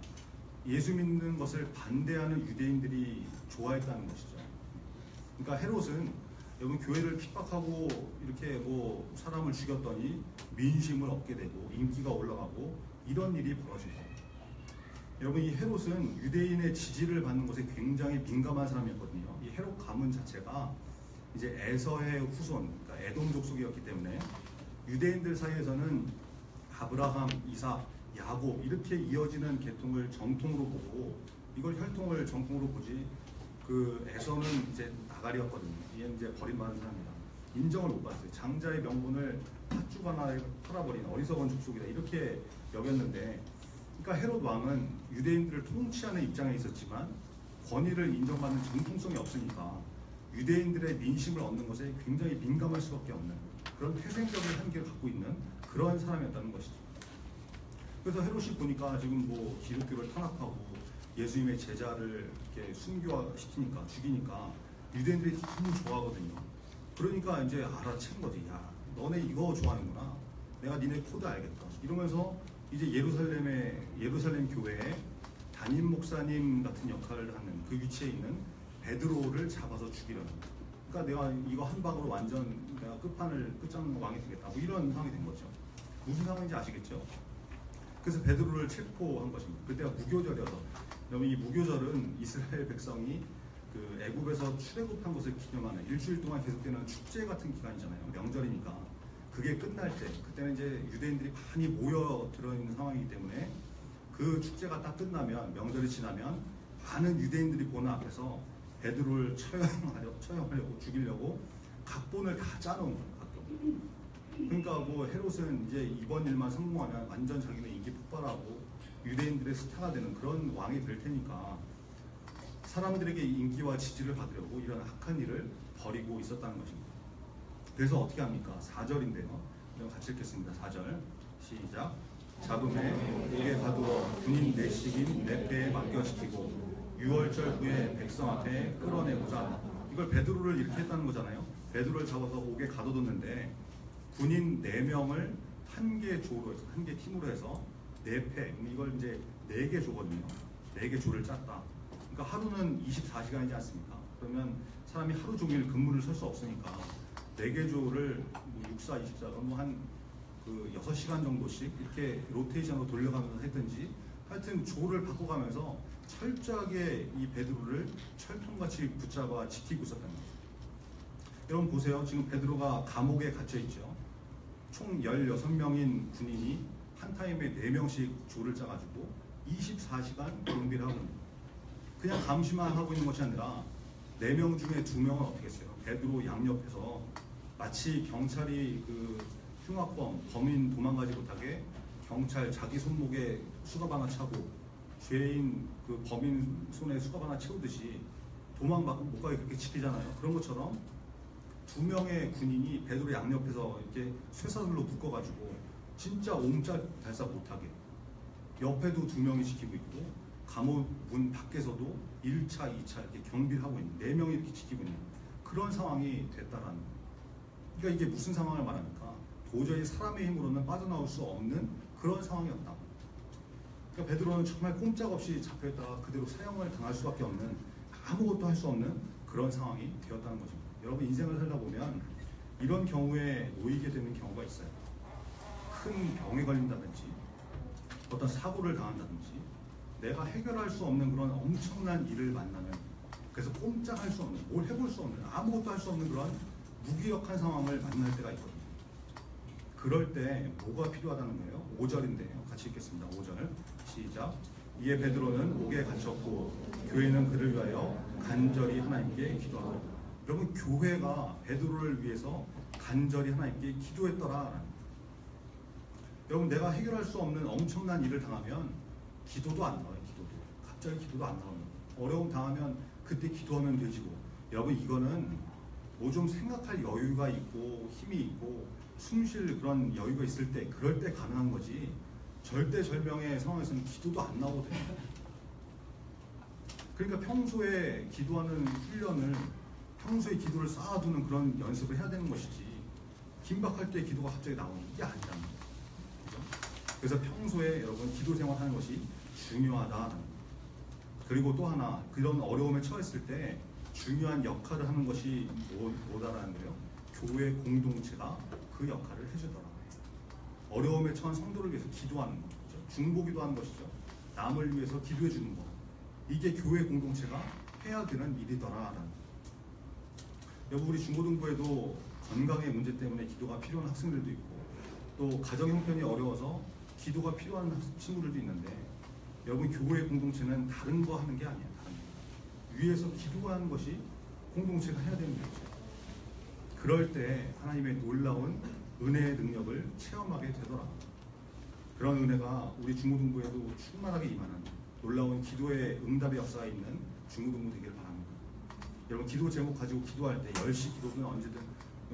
S1: 예수 믿는 것을 반대하는 유대인들이 좋아했다는 것이죠. 그러니까 헤롯은 여러분 교회를 핍박하고 이렇게 뭐 사람을 죽였더니 민심을 얻게 되고 인기가 올라가고 이런 일이 벌어진다. 여러분 이 헤롯은 유대인의 지지를 받는 것에 굉장히 민감한 사람이었거든요. 이 헤롯 가문 자체가 이제 에서의 후손, 그러니까 에돔 족속이었기 때문에 유대인들 사이에서는 아브라함, 이삭, 야곱 이렇게 이어지는 계통을 정통으로 보고 이걸 혈통을 정통으로 보지 그 에서는 이제 나가리였거든요. 얘는 이제 버림받은 사람이다. 인정을 못 받았어요. 장자의 명분을 팥죽 하나에 팔아버린 어리석은 족속이다 이렇게 여겼는데, 그러니까 헤롯 왕은 유대인들을 통치하는 입장에 있었지만 권위를 인정받는 정통성이 없으니까 유대인들의 민심을 얻는 것에 굉장히 민감할 수밖에 없는 그런 태생적인 한계를 갖고 있는 그런 사람이었다는 것이죠. 그래서 헤롯이 보니까 지금 뭐 기독교를 탄압하고 예수님의 제자를 이렇게 순교시키니까 죽이니까 유대인들이 너무 좋아하거든요. 그러니까 이제 알아챈 거지. 야, 너네 이거 좋아하는구나. 내가 니네 코드 알겠다. 이러면서 이제 예루살렘 교회에 담임 목사님 같은 역할을 하는 그 위치에 있는 베드로를 잡아서 죽이려는. 그러니까 내가 이거 한 방으로 완전 내가 끝장왕이 되겠다. 뭐 이런 상황이 된 거죠. 무슨 상황인지 아시겠죠? 그래서 베드로를 체포한 것입니다. 그때가 무교절이어서. 그러면 이 무교절은 이스라엘 백성이 그 애굽에서 출애굽한 것을 기념하는 일주일 동안 계속되는 축제 같은 기간이잖아요. 명절이니까. 그게 끝날 때, 그때는 이제 유대인들이 많이 모여 들어있는 상황이기 때문에 그 축제가 딱 끝나면, 명절이 지나면 많은 유대인들이 보는 앞에서 베드로를 처형하려고 죽이려고 각본을 다 짜놓은 거예요. 각본. 그러니까 뭐 헤롯은 이제 이번 일만 성공하면 완전 자기는 인기 폭발하고 유대인들의 스타가 되는 그런 왕이 될 테니까 사람들에게 인기와 지지를 받으려고 이런 악한 일을 벌이고 있었다는 것입니다. 그래서 어떻게 합니까? 4절인데요. 그럼 같이 읽겠습니다. 4절 시작. 잡음에 옥에 가두어 군인 내식인 내 배에 맡겨시키고 6월절 후에 백성 앞에 끌어내고자. 이걸 베드로를 이렇게 했다는 거잖아요. 베드로를 잡아서 옥에 가둬뒀는데 군인 4명을 한 개 조로 해서, 한 개 팀으로 해서 4패, 이걸 이제 4개 조거든요. 4개 조를 짰다. 그러니까 하루는 24시간이지 않습니까? 그러면 사람이 하루 종일 근무를 설 수 없으니까 4개 조를 뭐 64, 24, 한 그 6시간 정도씩 이렇게 로테이션으로 돌려가면서 했든지 하여튼 조를 바꿔가면서 철저하게 이 베드로를 철통같이 붙잡아 지키고 있었다는 거죠. 여러분 보세요. 지금 베드로가 감옥에 갇혀 있죠. 총 16명인 군인이 한 타임에 4명씩 조를 짜가지고 24시간 경비를 하고 있는 거예요. 그냥 감시만 하고 있는 것이 아니라 4명 중에 2명은 어떻게 했어요? 베드로 양옆에서 마치 경찰이 그 흉악범, 범인 도망가지 못하게 경찰 자기 손목에 수갑 하나 차고 죄인 그 범인 손에 수갑 하나 채우듯이 도망 못 가게 그렇게 지키잖아요. 그런 것처럼 2명의 군인이 베드로 양옆에서 이렇게 쇠사슬로 묶어가지고 진짜 옴짝달싹 못하게 옆에도 2명이 지키고 있고 감옥 문 밖에서도 1차, 2차 이렇게 경비를 하고 있는 4명이 이렇게 지키고 있는 그런 상황이 됐다라는 거예요. 그러니까 이게 무슨 상황을 말합니까? 도저히 사람의 힘으로는 빠져나올 수 없는 그런 상황이었다. 그러니까 베드로는 정말 꼼짝없이 잡혀있다가 그대로 사형을 당할 수밖에 없는 아무것도 할 수 없는 그런 상황이 되었다는 것입니다. 여러분 인생을 살다 보면 이런 경우에 놓이게 되는 경우가 있어요. 큰 병에 걸린다든지 어떤 사고를 당한다든지 내가 해결할 수 없는 그런 엄청난 일을 만나면 그래서 꼼짝할 수 없는, 뭘 해볼 수 없는, 아무것도 할 수 없는 그런 무기력한 상황을 만날 때가 있거든요. 그럴 때 뭐가 필요하다는 거예요? 5절인데요. 같이 읽겠습니다. 5절 시작. 이에 베드로는 옥에 갇혔고 교회는 그를 위하여 간절히 하나님께 기도하고. 여러분, 교회가 베드로를 위해서 간절히 하나님께 기도했더라. 여러분, 내가 해결할 수 없는 엄청난 일을 당하면 기도도 안 나와요. 기도도 갑자기 기도도 안 나옵니다. 어려움 당하면 그때 기도하면 되지고. 여러분, 이거는 뭐 좀 생각할 여유가 있고 힘이 있고 숨쉴 그런 여유가 있을 때, 그럴 때 가능한 거지, 절대절명의 상황에서는 기도도 안 나오거든요. 그러니까 평소에 기도하는 훈련을, 평소에 기도를 쌓아두는 그런 연습을 해야 되는 것이지, 긴박할 때 기도가 갑자기 나오는 게 아니라는 거예요. 그죠? 그래서 평소에 여러분 기도 생활하는 것이 중요하다. 그리고 또 하나, 그런 어려움에 처했을 때 중요한 역할을 하는 것이 뭐다라는 거예요? 교회 공동체가 그 역할을 해주더라고요. 어려움에 처한 성도를 위해서 기도하는 거죠. 중보기도 하는 것이죠. 남을 위해서 기도해 주는 거. 이게 교회 공동체가 해야 되는 일이더라라는 거예요. 여러분, 우리 중고등부에도 건강의 문제 때문에 기도가 필요한 학생들도 있고, 또 가정 형편이 어려워서 기도가 필요한 친구들도 있는데, 여러분, 교회 공동체는 다른 거 하는 게 아니에요. 다른 거. 위에서 기도하는 것이 공동체가 해야 되는 거죠. 그럴 때 하나님의 놀라운 은혜의 능력을 체험하게 되더라. 그런 은혜가 우리 중고등부에도 충만하게 임하는 놀라운 기도의 응답의 역사가 있는 중고등부 되기를 바랍니다. 여러분, 기도 제목 가지고 기도할 때 10시 기도는 언제든,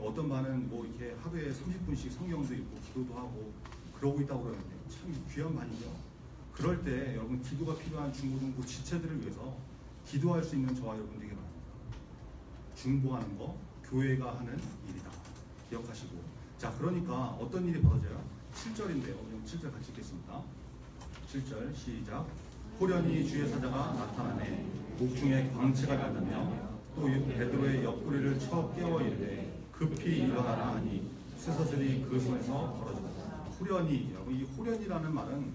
S1: 어떤 반은 뭐 이렇게 하루에 30분씩 성경도 읽고 기도도 하고 그러고 있다고 그러는데 참 귀한 반이죠. 그럴 때 여러분, 기도가 필요한 중고등부 지체들을 위해서 기도할 수 있는 저와 여러분 되게 바랍니다. 중보하는 거 교회가 하는 일이다. 기억하시고. 자, 그러니까 어떤 일이 벌어져요? 7절인데요. 7절 같이 읽겠습니다. 7절 시작. 호련히 주의 사자가 나타나네. 옥중에 광채가 나타나며 또 베드로의 옆구리를 쳐 깨워 이르되 급히 일어나라 하니 쇠사슬이 그 손에서 벌어졌다. 호련히, 여러분, 이 호련이라는 말은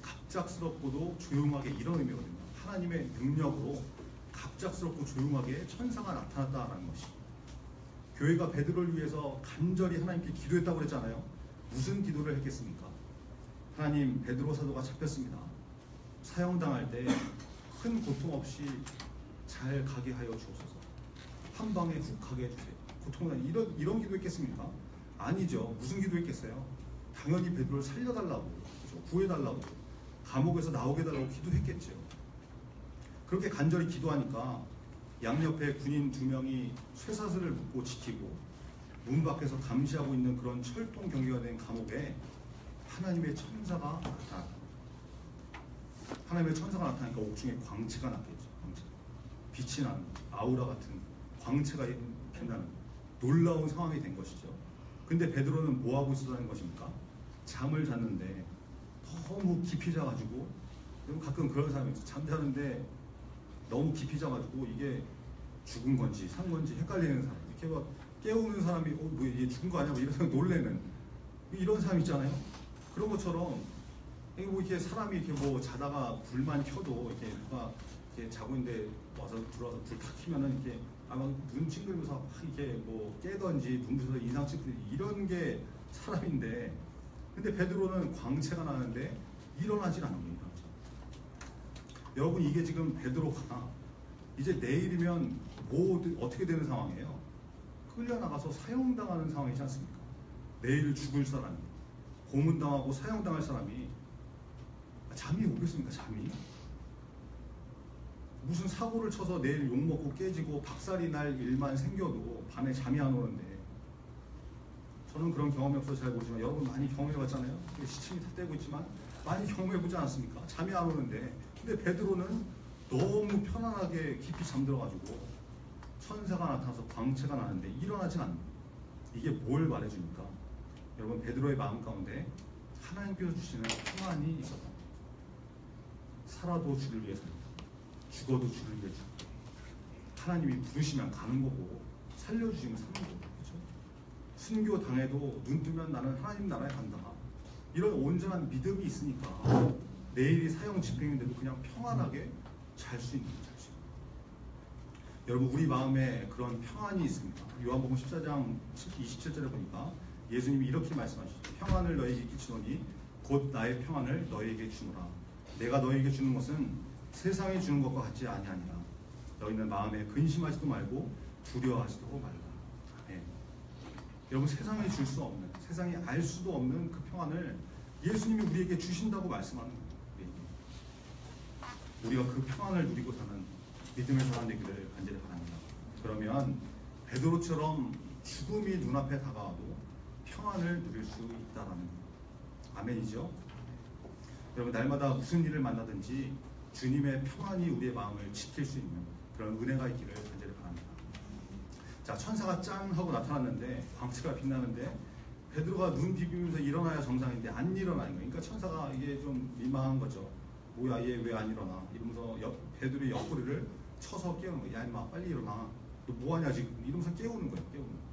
S1: 갑작스럽고도 조용하게, 이런 의미거든요. 하나님의 능력으로 갑작스럽고 조용하게 천사가 나타났다라는 것이. 교회가 베드로를 위해서 간절히 하나님께 기도했다고 그랬잖아요. 무슨 기도를 했겠습니까? 하나님, 베드로 사도가 잡혔습니다. 사형당할 때 큰 고통 없이 잘 가게 하여 주옵소서. 한 방에 훅 가게 해주세요. 고통은 이런 기도했겠습니까? 아니죠. 무슨 기도했겠어요? 당연히 베드로를 살려달라고, 그렇죠? 구해달라고, 감옥에서 나오게 해달라고 기도했겠죠. 그렇게 간절히 기도하니까 양옆에 군인 2명이 쇠사슬을 묶고 지키고 문 밖에서 감시하고 있는 그런 철통 경계가 된 감옥에 하나님의 천사가 나타났다. 하나님의 천사가 나타나니까 옥중에 광채가 났겠죠. 광채. 빛이 나는, 아우라 같은 광채가 빛나는 놀라운 상황이 된 것이죠. 근데 베드로는 뭐 하고 있었다는 것입니까? 잠을 잤는데 너무 깊이 자가지고, 가끔 그런 사람이 있어요. 잠자는데 너무 깊이 자가지고 이게 죽은 건지 산 건지 헷갈리는 사람, 이렇게 막 깨우는 사람이 뭐 얘 죽은 거 아니야? 뭐 이런 놀래는 이런 사람 있잖아요. 그런 것처럼 뭐 이렇게 사람이 이렇게 뭐 자다가 불만 켜도 이렇게 누가 이렇게 자고 있는데 와서 들어와서 불 탁 켜면은 이렇게 아마 눈 찡그리면서 막 이렇게 뭐 깨던지 눈 부셔서 인상 찌푸리지, 이런 게 사람인데, 근데 베드로는 광채가 나는데 일어나질 않는 거예요. 여러분, 이게 지금 베드로가 이제 내일이면 뭐 어떻게 되는 상황이에요? 끌려나가서 사형당하는 상황이지 않습니까? 내일 죽을 사람이, 고문당하고 사형당할 사람이 잠이 오겠습니까? 잠이? 무슨 사고를 쳐서 내일 욕먹고 깨지고 박살이 날 일만 생겨도 밤에 잠이 안 오는데, 저는 그런 경험이 없어서 잘 모르지만 여러분 많이 경험해봤잖아요. 시침이 다 떼고 있지만 많이 경험해보지 않았습니까? 잠이 안 오는데, 근데 베드로는 너무 편안하게 깊이 잠들어가지고 천사가 나타나서 광채가 나는데 일어나진 않는다. 이게 뭘 말해줍니까? 여러분, 베드로의 마음 가운데 하나님께서 주시는 평안이 있었다. 살아도 주를 위해 산다. 죽어도 주를 위해 죽고, 하나님이 부르시면 가는 거고 살려주시면 사는 거고, 그렇죠? 순교 당해도 눈 뜨면 나는 하나님 나라에 간다. 이런 온전한 믿음이 있으니까 내일이 사형 집행인데도 그냥 평안하게 잘 수 있는 거죠. 여러분 우리 마음에 그런 평안이 있습니다. 요한복음 14장 27절에 보니까 예수님이 이렇게 말씀하시죠. 평안을 너희에게 끼치노니 곧 나의 평안을 너희에게 주노라. 내가 너희에게 주는 것은 세상이 주는 것과 같지 아니하니라. 너희는 마음에 근심하지도 말고 두려워하지도 말라. 아멘. 여러분 세상이 줄 수 없는, 세상이 알 수도 없는 그 평안을 예수님이 우리에게 주신다고 말씀하는 거예요. 우리가 그 평안을 누리고 사는 믿음의 사람 되기를 간절히 바랍니다. 그러면 베드로처럼 죽음이 눈앞에 다가와도 평안을 누릴 수 있다라는 거예요. 아멘이죠? 여러분 날마다 무슨 일을 만나든지 주님의 평안이 우리의 마음을 지킬 수 있는 그런 은혜가 있기를 간절히 바랍니다. 자, 천사가 짠 하고 나타났는데 광채가 빛나는데 베드로가 눈 비비면서 일어나야 정상인데 안 일어나는 거예요. 그러니까 천사가 이게 좀 민망한 거죠. 뭐야 얘 왜 안 일어나? 이러면서 베드로의 옆구리를 쳐서 깨우는 거예요. 야 임마 빨리 일어나. 너 뭐하냐 지금? 이러면서 깨우는 거예요. 깨우는 거예요.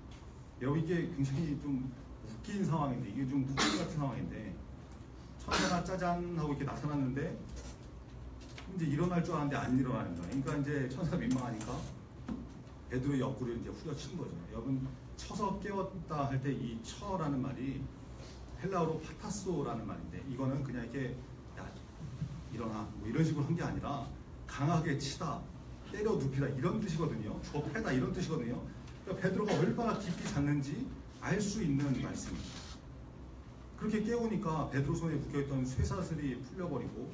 S1: 여러분 이게 굉장히 좀 웃긴 상황인데 이게 좀 코미디 같은 상황인데 천사가 짜잔 하고 이렇게 나타났는데 이제 일어날 줄 알았는데 안 일어나는 거예요. 그러니까 이제 천사가 민망하니까 베드로의 옆구리를 이제 후려친 거죠. 여러분 쳐서 깨웠다 할 때 이 쳐라는 말이 헬라어로 파타소라는 말인데 이거는 그냥 이렇게 야 일어나 뭐 이런 식으로 한 게 아니라 강하게 치다 때려 눕히다 이런 뜻이거든요. 좁혀다 이런 뜻이거든요. 그러니까 베드로가 얼마나 깊이 잤는지 알 수 있는 말씀입니다. 그렇게 깨우니까 베드로 손에 묶여있던 쇠사슬이 풀려버리고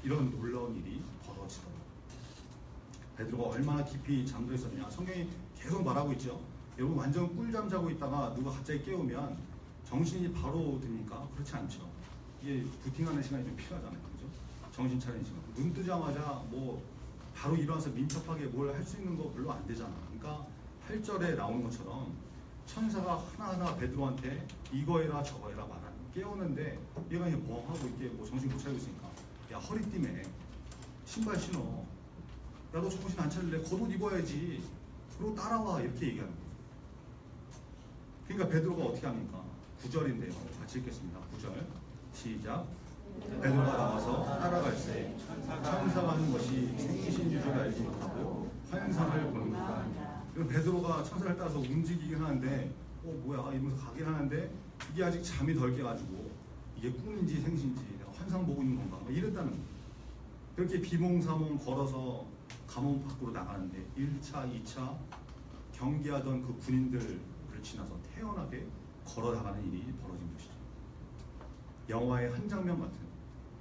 S1: 이런 놀라운 일이 벌어지더라고요. 베드로가 얼마나 깊이 잠들어 있었냐 성경이 계속 말하고 있죠. 여러분 완전 꿀잠 자고 있다가 누가 갑자기 깨우면 정신이 바로 듭니까? 그렇지 않죠. 이게 부팅하는 시간이 좀 필요하잖아요. 그죠? 정신 차리는 시간. 눈 뜨자마자 뭐 바로 일어나서 민첩하게 뭘 할 수 있는 거 별로 안 되잖아. 그러니까 8절에 나오는 것처럼 천사가 하나하나 베드로한테 이거 해라 저거 해라 말하는 깨우는데 얘가 그냥 멍하고 이렇게 뭐 정신 못 차리고 있으니까 야 허리띠매 신발 신어 야 너 정신 안 차릴래? 겉옷 입어야지 그리고 따라와 이렇게 얘기하는 거죠. 그러니까 베드로가 어떻게 합니까? 9절인데요. 같이 읽겠습니다. 9절 시작. 베드로가 나와서 따라갈새 천사가 하는 것이 생기신 줄 알지 못하고 환상을 보는다. 베드로가 천사를 따라서 움직이긴 하는데 뭐야 이러면서 가긴 하는데 이게 아직 잠이 덜 깨가지고 이게 꿈인지 생신지 내가 환상 보고 있는 건가 뭐 이랬다는 거예요. 그렇게 비몽사몽 걸어서 감옥 밖으로 나가는데 1차, 2차 경계하던 그 군인들을 지나서 태연하게 걸어 나가는 일이 벌어진 것이죠. 영화의 한 장면 같은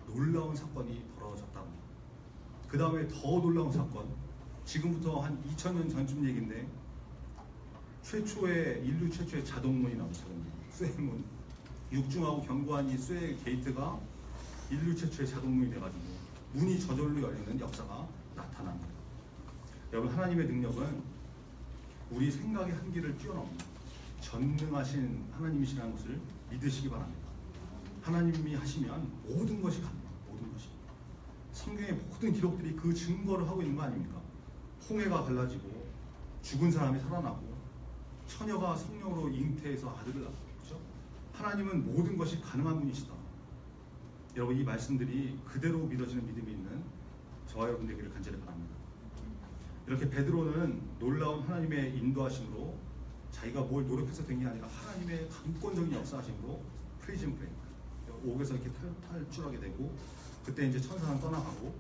S1: 놀라운 사건이 벌어졌다고 합니다. 그 다음에 더 놀라운 사건, 지금부터 한 2000년 전쯤 얘기인데 인류 최초의 자동문이 나오죠. 쇠문, 육중하고 견고한 이 쇠 게이트가 인류 최초의 자동문이 돼가지고 문이 저절로 열리는 역사가 나타납니다. 여러분 하나님의 능력은 우리 생각의 한계를 뛰어넘는 전능하신 하나님이시라는 것을 믿으시기 바랍니다. 하나님이 하시면 모든 것이 가능합니다. 모든 것이. 성경의 모든 기록들이 그 증거를 하고 있는 거 아닙니까? 홍해가 갈라지고 죽은 사람이 살아나고 처녀가 성령으로 잉태해서 아들을 낳고 그렇죠? 하나님은 모든 것이 가능한 분이시다. 여러분 이 말씀들이 그대로 믿어지는 믿음이 있는 저와 여러분 되기를 간절히 바랍니다. 이렇게 베드로는 놀라운 하나님의 인도하심으로 자기가 뭘 노력해서 된 게 아니라 하나님의 강권적인 역사하심으로 프리즌 브레이크 옥에서 이렇게 탈출하게 되고 그때 이제 천사는 떠나가고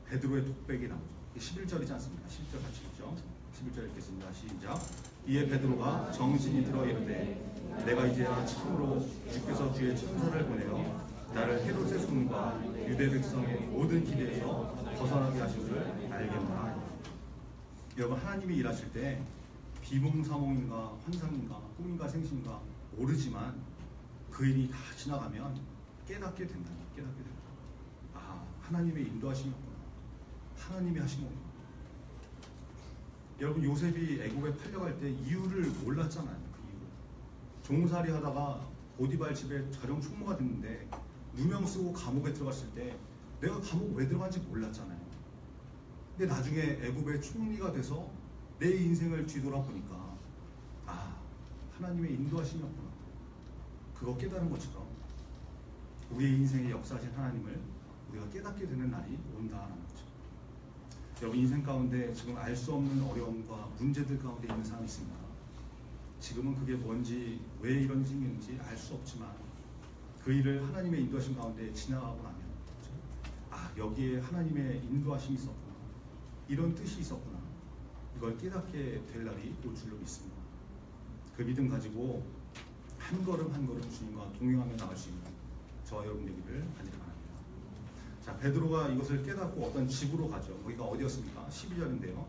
S1: 베드로의 독백이 나오죠. 11절이지 않습니까? 11절 같이 읽죠. 11절 읽겠습니다. 시작. 이에 베드로가 정신이 들어 이르되 내가 이제야 참으로 주께서 주의 천사를 보내어 나를 헤롯의 손과 유대 백성의 모든 기대에서 벗어나게 하신 줄 알겠노라. 여러분 하나님이 일하실 때 비몽사몽인가 환상인가 꿈인가 생신인가 모르지만 그 일이 다 지나가면 깨닫게 된다. 깨닫게 된다. 아 하나님의 인도하심이었구나. 하나님이 하신 거구나. 여러분 요셉이 애굽에 팔려갈 때 이유를 몰랐잖아요. 그 이유. 종살이 하다가 보디발 집에 가령 총무가 됐는데 누명 쓰고 감옥에 들어갔을 때 내가 감옥 왜 들어간지 몰랐잖아요. 근데 나중에 애굽의 총리가 돼서 내 인생을 뒤돌아보니까 아 하나님의 인도하심이었구나. 그거 깨달은 것처럼 우리의 인생에 역사하신 하나님을 우리가 깨닫게 되는 날이 온다는 거죠. 여러분 인생 가운데 지금 알 수 없는 어려움과 문제들 가운데 있는 사람이 있습니다. 지금은 그게 뭔지 왜 이런 일이 생기는지 알 수 없지만 그 일을 하나님의 인도하심 가운데 지나가고 나면 아, 여기에 하나님의 인도하심이 있었구나, 이런 뜻이 있었구나, 이걸 깨닫게 될 날이 올 줄로 믿습니다. 그 믿음 가지고 한 걸음 한 걸음 주님과 동행하며 나갈 수 있는 저와 여러분 되기를 간절히 바랍니다. 자, 베드로가 이것을 깨닫고 어떤 집으로 가죠. 거기가 어디였습니까? 12절인데요.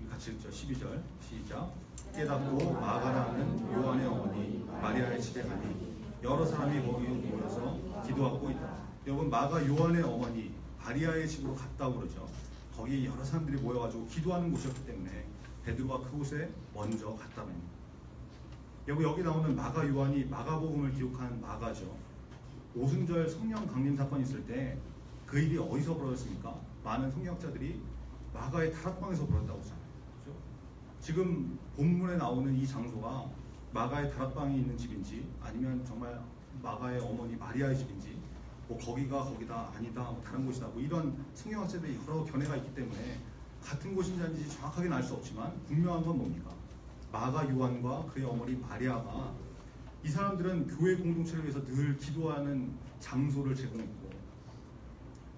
S1: 같이 읽죠. 12절 시작. 깨닫고 마가라는 요한의 어머니 마리아의 집에 가니 여러 사람이 거기 모여서 기도하고 있다. 여러분, 마가 요한의 어머니 마리아의 집으로 갔다고 그러죠. 거기 여러 사람들이 모여가지고 기도하는 곳이었기 때문에 베드로가 그곳에 먼저 갔다는 겁니다. 여러분, 여기 나오는 마가 요한이 마가복음을 기록한 마가죠. 오순절 성령 강림 사건이 있을 때 그 일이 어디서 벌어졌습니까? 많은 성경학자들이 마가의 다락방에서 벌어졌다고 하잖아요. 그렇죠? 지금 본문에 나오는 이 장소가 마가의 다락방이 있는 집인지 아니면 정말 마가의 어머니 마리아의 집인지 뭐 거기가 거기다 아니다 뭐 다른 곳이다 뭐 이런 성경학자들이 여러 견해가 있기 때문에 같은 곳인지 아닌지 정확하게는 알 수 없지만 분명한 건 뭡니까? 마가 요한과 그의 어머니 마리아가 이 사람들은 교회 공동체를 위해서 늘 기도하는 장소를 제공했고,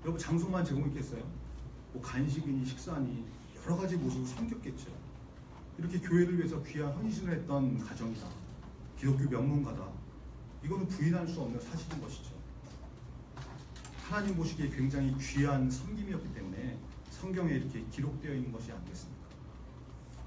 S1: 여러분 장소만 제공했겠어요? 뭐 간식이니 식사니 여러 가지 모습을 섬겼겠죠. 이렇게 교회를 위해서 귀한 헌신을 했던 가정이다, 기독교 명문가다, 이거는 부인할 수 없는 사실인 것이죠. 하나님 보시기에 굉장히 귀한 섬김이었기 때문에 성경에 이렇게 기록되어 있는 것이 아니겠습니까?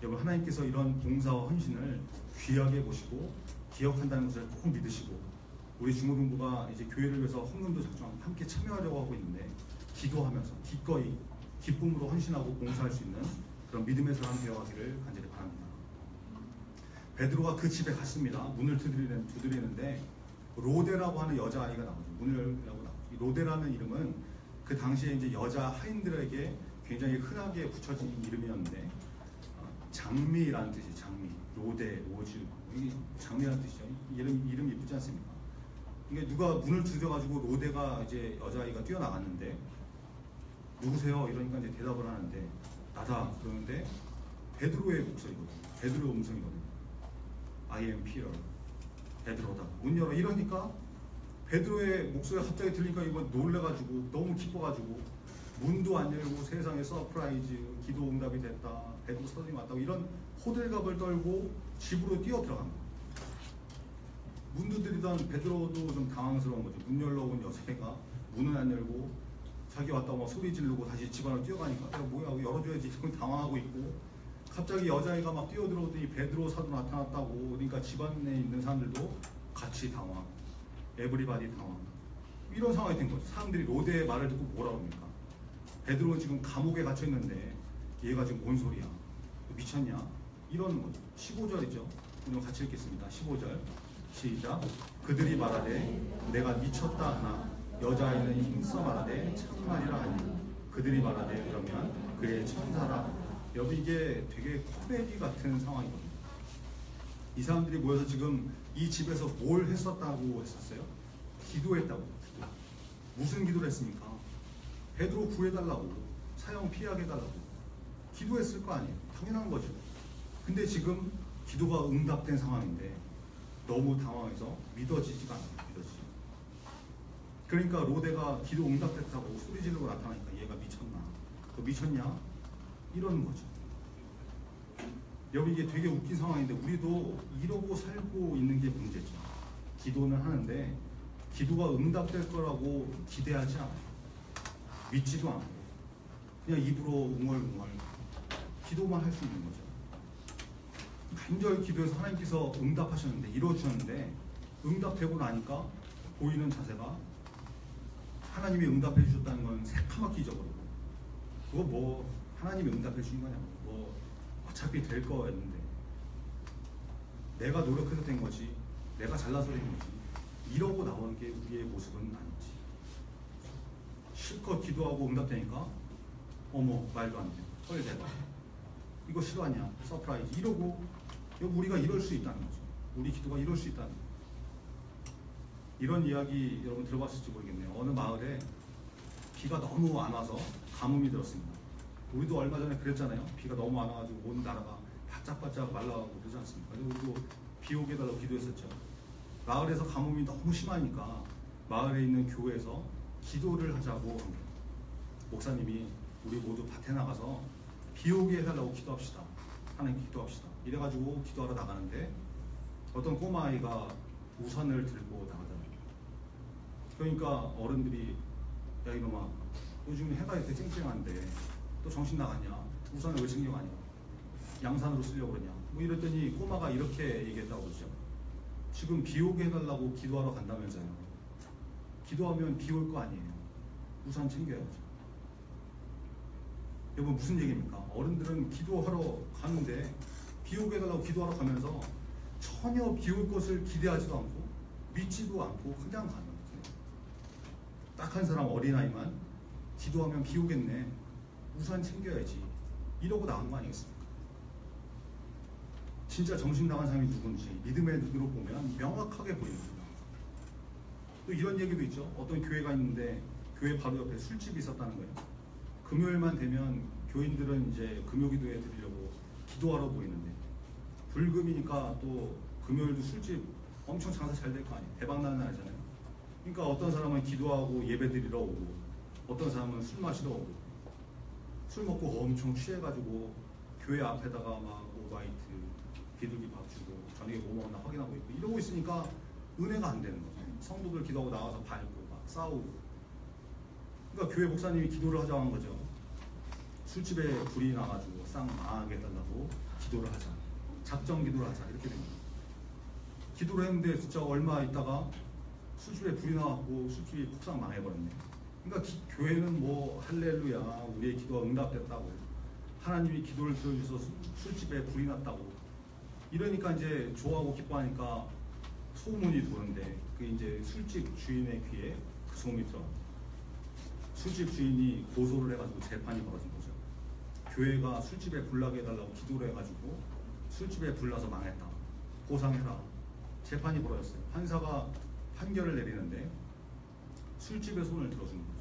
S1: 여러분, 하나님께서 이런 봉사와 헌신을 귀하게 보시고 기억한다는 것을 꼭 믿으시고, 우리 중고등부가 이제 교회를 위해서 헌금도 작정하고 함께 참여하려고 하고 있는데 기도하면서 기꺼이 기쁨으로 헌신하고 봉사할 수 있는 그런 믿음의 사람 되어가기를 간절히 바랍니다. 베드로가 그 집에 갔습니다. 문을 두드리는데 로데라고 하는 여자아이가 나오죠. 문을 열라고 나오죠. 이 로데라는 이름은 그 당시에 이제 여자 하인들에게 굉장히 흔하게 붙여진 이름이었는데 장미라는 뜻이에요. 장미, 로데, 로즈, 이게 장미라는 뜻이죠. 이름 예쁘지 않습니까? 이게 누가 문을 두드려가지고 로데가 이제 여자아이가 뛰어나갔는데 누구세요? 이러니까 이제 대답을 하는데 나다 그러는데 베드로의 목소리거든요. 베드로 음성이거든요. I am Peter. 베드로다. 문 열어. 이러니까 베드로의 목소리가 갑자기 들리니까 이거 놀래가지고 너무 기뻐가지고 문도 안 열고 세상에 서프라이즈, 기도 응답이 됐다, 베드로 선생님 왔다고 이런 호들갑을 떨고 집으로 뛰어 들어갑니다. 문 두드리던 베드로도 좀 당황스러운 거죠. 문 열러 온 여자애가 문을 안 열고 자기 왔다고 막 소리 지르고 다시 집 안으로 뛰어가니까 야, 뭐야 열어줘야지. 지금 당황하고 있고 갑자기 여자애가 막 뛰어들어오더니 베드로 사도 나타났다고. 그러니까 집 안에 있는 사람들도 같이 당황, 에브리바디 당황, 이런 상황이 된 거죠. 사람들이 로데의 말을 듣고 뭐라고 합니까? 베드로는 지금 감옥에 갇혀 있는데 얘가 지금 뭔 소리야? 미쳤냐? 이러는 거죠. 15절이죠. 오늘 같이 읽겠습니다. 15절 시작. 그들이 말하되 내가 미쳤다 하나 여자아이는 힘써 말하되 참말이라 하니 그들이 말하되 그러면 그의 천사라. 여기 이게 되게 코미디 같은 상황이거든요. 이 사람들이 모여서 지금 이 집에서 뭘 했었다고 했었어요? 기도했다고. 기도. 무슨 기도를 했습니까? 베드로 구해달라고, 사형 피하게 해달라고 기도했을 거 아니에요. 당연한 거죠. 근데 지금 기도가 응답된 상황인데 너무 당황해서 믿어지지가 않아요. 믿어지지. 그러니까 로데가 기도 응답됐다고 소리 지르고 나타나니까 얘가 미쳤나? 너 미쳤냐? 이러는 거죠. 여기 이게 되게 웃긴 상황인데 우리도 이러고 살고 있는 게 문제죠. 기도는 하는데 기도가 응답될 거라고 기대하지 않아요. 믿지도 않고 그냥 입으로 웅얼웅얼 기도만 할 수 있는 거죠. 간절히 기도해서 하나님께서 응답하셨는데 이루어주셨는데 응답되고 나니까 보이는 자세가 하나님이 응답해 주셨다는 건 새카맣게 잊어버리고 그거 뭐 하나님이 응답해 주신 거냐, 뭐 어차피 될 거였는데 내가 노력해서 된 거지, 내가 잘나서 된 거지, 이러고 나오는 게 우리의 모습은 아니지. 실컷 기도하고 응답되니까 어머 말도 안 돼, 헐대다, 이거 실화냐, 서프라이즈, 이러고 우리가 이럴 수 있다는 거죠. 우리 기도가 이럴 수 있다는 거죠. 이런 이야기 여러분 들어봤을지 모르겠네요. 어느 마을에 비가 너무 안 와서 가뭄이 들었습니다. 우리도 얼마 전에 그랬잖아요. 비가 너무 많아가지고 온 나라가 바짝바짝 말라가고 그러지 않습니까? 그래서 우리도 비 오게 해달라고 기도했었죠. 마을에서 가뭄이 너무 심하니까 마을에 있는 교회에서 기도를 하자고 합니다. 목사님이 우리 모두 밭에 나가서 비 오게 해달라고 기도합시다. 하나님 기도합시다. 이래가지고 기도하러 나가는데 어떤 꼬마아이가 우산을 들고 나가잖아요. 그러니까 어른들이 야 이놈아 요즘 해가 이렇게 쨍쨍한데 또 정신 나갔냐? 우산을 왜 챙겨 가냐? 양산으로 쓰려고 그러냐? 뭐 이랬더니 꼬마가 이렇게 얘기했다고 그러죠. 지금 비 오게 해달라고 기도하러 간다면서요. 기도하면 비 올 거 아니에요. 우산 챙겨야죠. 여러분 무슨 얘기입니까? 어른들은 기도하러 가는데 비 오게 해달라고 기도하러 가면서 전혀 비 올 것을 기대하지도 않고 믿지도 않고 그냥 가는 거예요. 딱 한 사람 어린아이만 기도하면 비 오겠네. 우산 챙겨야지. 이러고 나온 거 아니겠습니까? 진짜 정신 나간 사람이 누군지 믿음의 눈으로 보면 명확하게 보입니다. 또 이런 얘기도 있죠. 어떤 교회가 있는데 교회 바로 옆에 술집이 있었다는 거예요. 금요일만 되면 교인들은 이제 금요기도에 드리려고 기도하러 모이는데 불금이니까 또 금요일도 술집 엄청 장사 잘 될 거 아니에요. 대박 나는 날이잖아요. 그러니까 어떤 사람은 기도하고 예배 드리러 오고 어떤 사람은 술 마시러 오고 술 먹고 엄청 취해가지고 교회 앞에다가 막 오바이트 비둘기 밥 주고 저녁에 뭐 먹었나 확인하고 있고 이러고 있으니까 은혜가 안 되는 거죠. 성도들 기도하고 나와서 밟고 막 싸우고. 그러니까 교회 목사님이 기도를 하자고 한 거죠. 술집에 불이 나가지고 싹 망하게 해달라고 기도를 하자. 작정 기도를 하자. 이렇게 됩니다. 기도를 했는데 진짜 얼마 있다가 술집에 불이 나왔고 술집이 폭삭 망해버렸네. 그러니까 교회는 뭐 할렐루야 우리의 기도가 응답됐다고 하나님이 기도를 들어주셔서 술집에 불이 났다고 이러니까 이제 좋아하고 기뻐하니까 소문이 도는데 그 이제 술집 주인의 귀에 그 소문이 들어갑니다. 술집 주인이 고소를 해가지고 재판이 벌어진 거죠. 교회가 술집에 불 나게 해달라고 기도를 해가지고 술집에 불 나서 망했다. 보상해라. 재판이 벌어졌어요. 판사가 판결을 내리는데 술집의 손을 들어주는 거죠.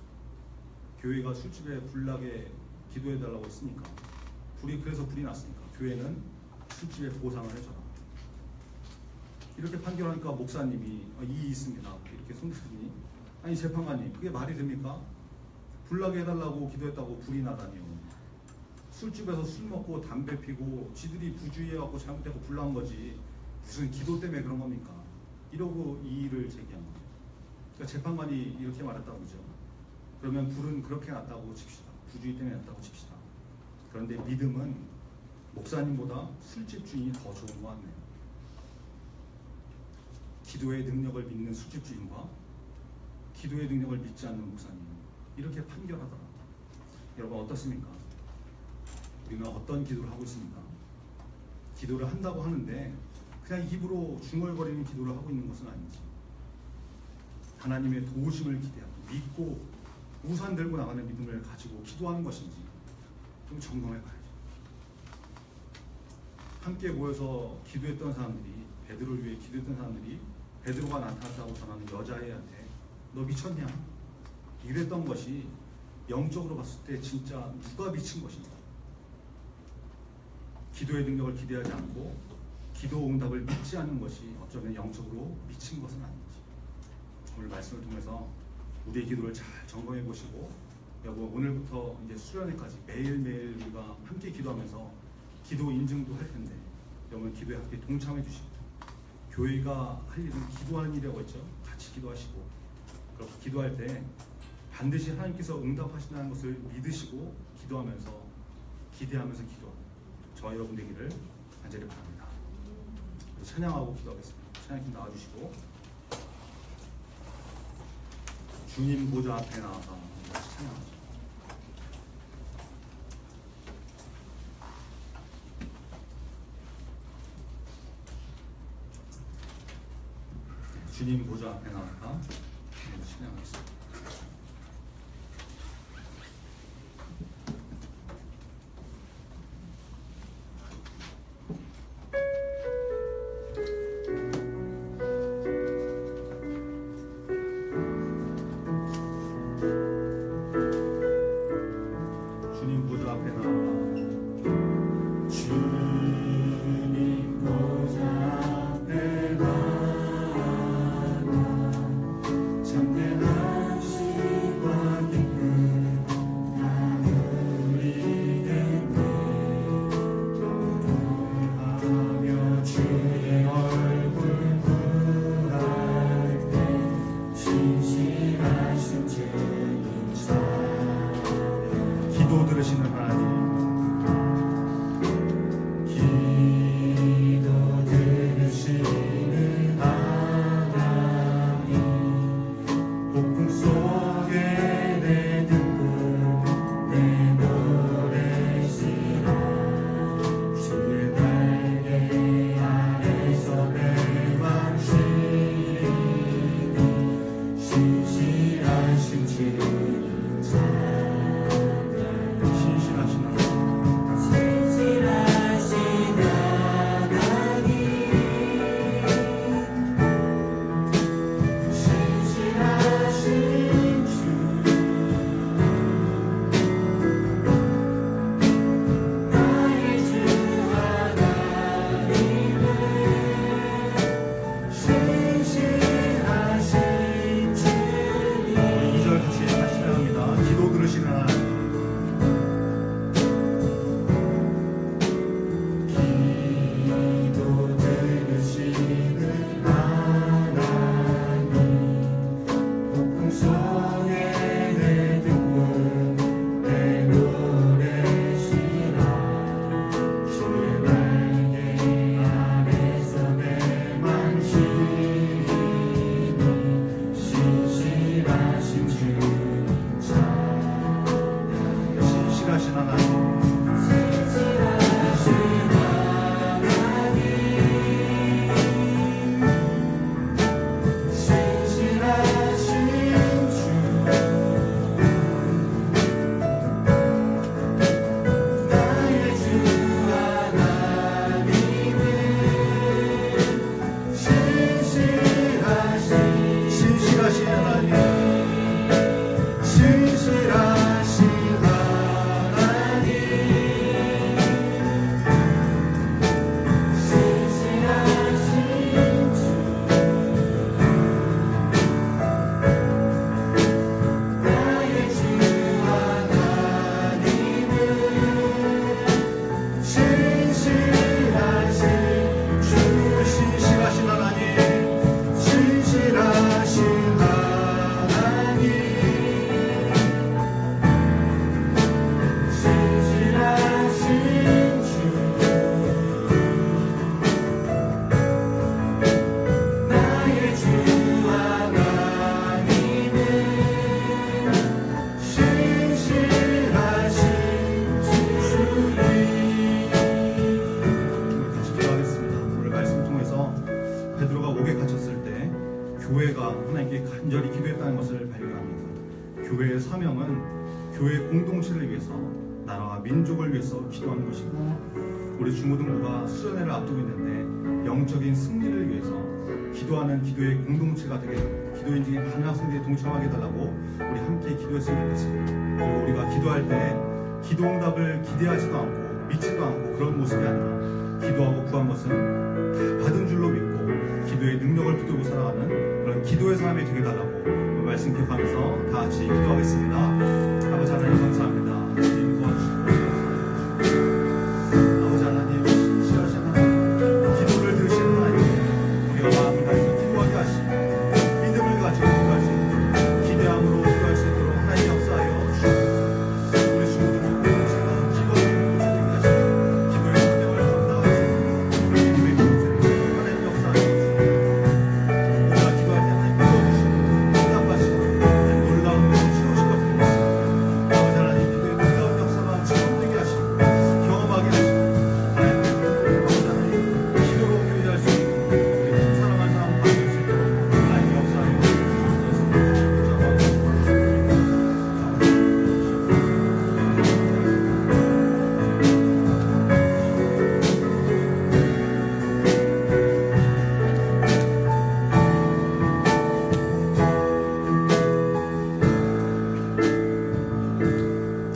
S1: 교회가 술집에 불 나게 기도해달라고 했으니까 그래서 불이 났으니까 교회는 술집에 보상을 해줘라. 이렇게 판결하니까 목사님이 이의 있습니다. 이렇게 손들더니 아니 재판관님 그게 말이 됩니까? 불 나게 해달라고 기도했다고 불이 나다니요. 술집에서 술 먹고 담배 피고 지들이 부주의해갖고 잘못되고 불 난 거지 무슨 기도 때문에 그런 겁니까? 이러고 이의를 제기한 거죠. 그러니까 재판관이 이렇게 말했다고 그러죠. 그러면 불은 그렇게 났다고 칩시다. 부주의 때문에 났다고 칩시다. 그런데 믿음은 목사님보다 술집 주인이 더 좋은 것 같네요. 기도의 능력을 믿는 술집 주인과 기도의 능력을 믿지 않는 목사님 이렇게 판결하더라고요. 여러분 어떻습니까? 우리는 어떤 기도를 하고 있습니까? 기도를 한다고 하는데 그냥 입으로 중얼거리는 기도를 하고 있는 것은 아닌지 하나님의 도우심을 기대하고 믿고 우산 들고 나가는 믿음을 가지고 기도하는 것인지 좀 점검해 봐야죠. 함께 모여서 기도했던 사람들이 베드로를 위해 기도했던 사람들이 베드로가 나타났다고 전하는 여자애한테 너 미쳤냐? 이랬던 것이 영적으로 봤을 때 진짜 누가 미친 것인가? 기도의 능력을 기대하지 않고 기도 응답을 믿지 않는 것이 어쩌면 영적으로 미친 것은 아닌지 오늘 말씀을 통해서 우리의 기도를 잘 점검해 보시고 여러분 오늘부터 이제 수련회까지 매일매일 우리가 함께 기도하면서 기도 인증도 할 텐데 여러분 기도에 함께 동참해 주시고 교회가 할 일은 기도하는 일이라고 했죠. 같이 기도하시고 그렇게 기도할 때 반드시 하나님께서 응답하신다는 것을 믿으시고 기도하면서 기대하면서 기도하고 저와 여러분 되기를 간절히 바랍니다. 찬양하고 기도하겠습니다. 찬양팀 나와주시고 주님 보좌 앞에 나와서 같이 찬양하죠. 주님 보좌 앞에 나와서 찬양하겠습니다. 주님 보좌 앞에 나와서 교회의 사명은 교회 공동체를 위해서 나라와 민족을 위해서 기도하는 것입니다. 우리 중고등부가 수련회를 앞두고 있는데 영적인 승리를 위해서 기도하는 기도의 공동체가 되게 기도인들이 많은 학생들이 동참하게 해달라고 우리 함께 기도했으면 좋겠습니다. 그리고 우리가 기도할 때 기도 응답을 기대하지도 않고 믿지도 않고 그런 모습이 아니라 기도하고 구한 것은 다 받은 줄로 믿고 기도의 능력을 붙들고 살아가는 그런 기도의 사람이 되게 해달라고 말씀 기억하면서 다 같이 기도하겠습니다. 아버지 하나님 감사합니다. 주님 도와주시고 아버지 하나님 신실하신 하나님 기도를 들으시는 하나님 우리가 마음을 다해서 기도하게 하시고 믿음을 가지고 기도할 수 있도록 기대함으로 기도할 수 있도록 하나님 역사하여 주시옵소서. 우리 친구들을 공동체가 기도를 붙들게 하시고 기도의 사명을 감당할 수 있도록 우리 기도의 공동체를 하나님 역사하여 주시옵소서. 우리가 기도할 때 하나님 믿어주시고 응답하시고 놀라운 것을 채우실 것 같습니다. 아버지 하나님 기도의 놀라운 역사가 체험되게 하시고 경험하게 하시고 하나님 아버지 하나님 기도로 교제할 수 있고 우리 사랑하는 사람 받을 수 있도록 하나님 역사하여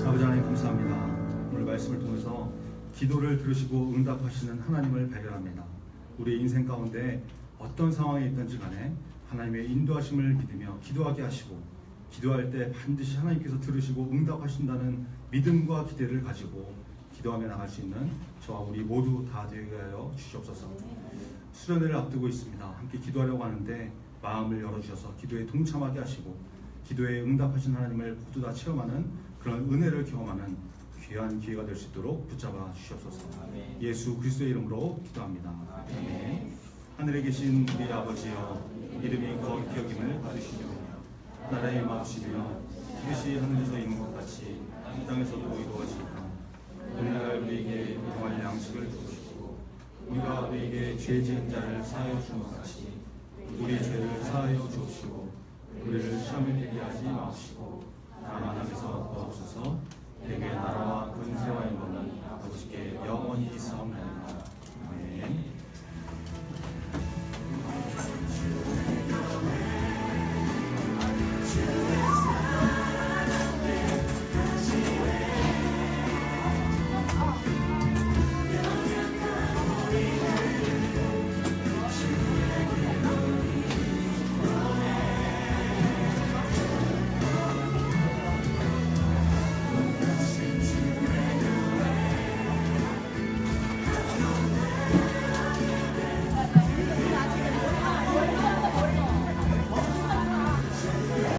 S1: 아버지 하나님 감사합니다. 오늘 말씀을 통해서 기도를 들으시고 응답하시는 하나님을 발견합니다. 우리의 인생 가운데 어떤 상황에 있든지 간에 하나님의 인도하심을 믿으며 기도하게 하시고 기도할 때 반드시 하나님께서 들으시고 응답하신다는 믿음과 기대를 가지고 기도하며 나갈 수 있는 저와 우리 모두 다 되게 하여 주시옵소서. 수련회를 앞두고 있습니다. 함께 기도하려고 하는데 마음을 열어주셔서 기도에 동참하게 하시고 기도에 응답하신 하나님을 모두 다 체험하는 그런 은혜를 경험하는 귀한 기회가 될 수 있도록 붙잡아 주시옵소서. 예수 그리스도의 이름으로 기도합니다. 아멘. 하늘에 계신 우리 아버지여 이름이 거룩히 여김을 받으시며 나라의 임하시며 뜻이 하늘에서 이룬 것 같이 땅에서도 이루어지리라. 오늘날 우리에게 일용할 양식을 주시고 우리가 우리에게 죄 지은 자를 사하여 준 것 같이 우리 죄를 사하여 주옵시고 우리를 시험에 들게 하지 마옵시고 다만 하면서 도옵소서. 내게 나라와 근세와 영광이 아버지께 영원히 있사옵나이다.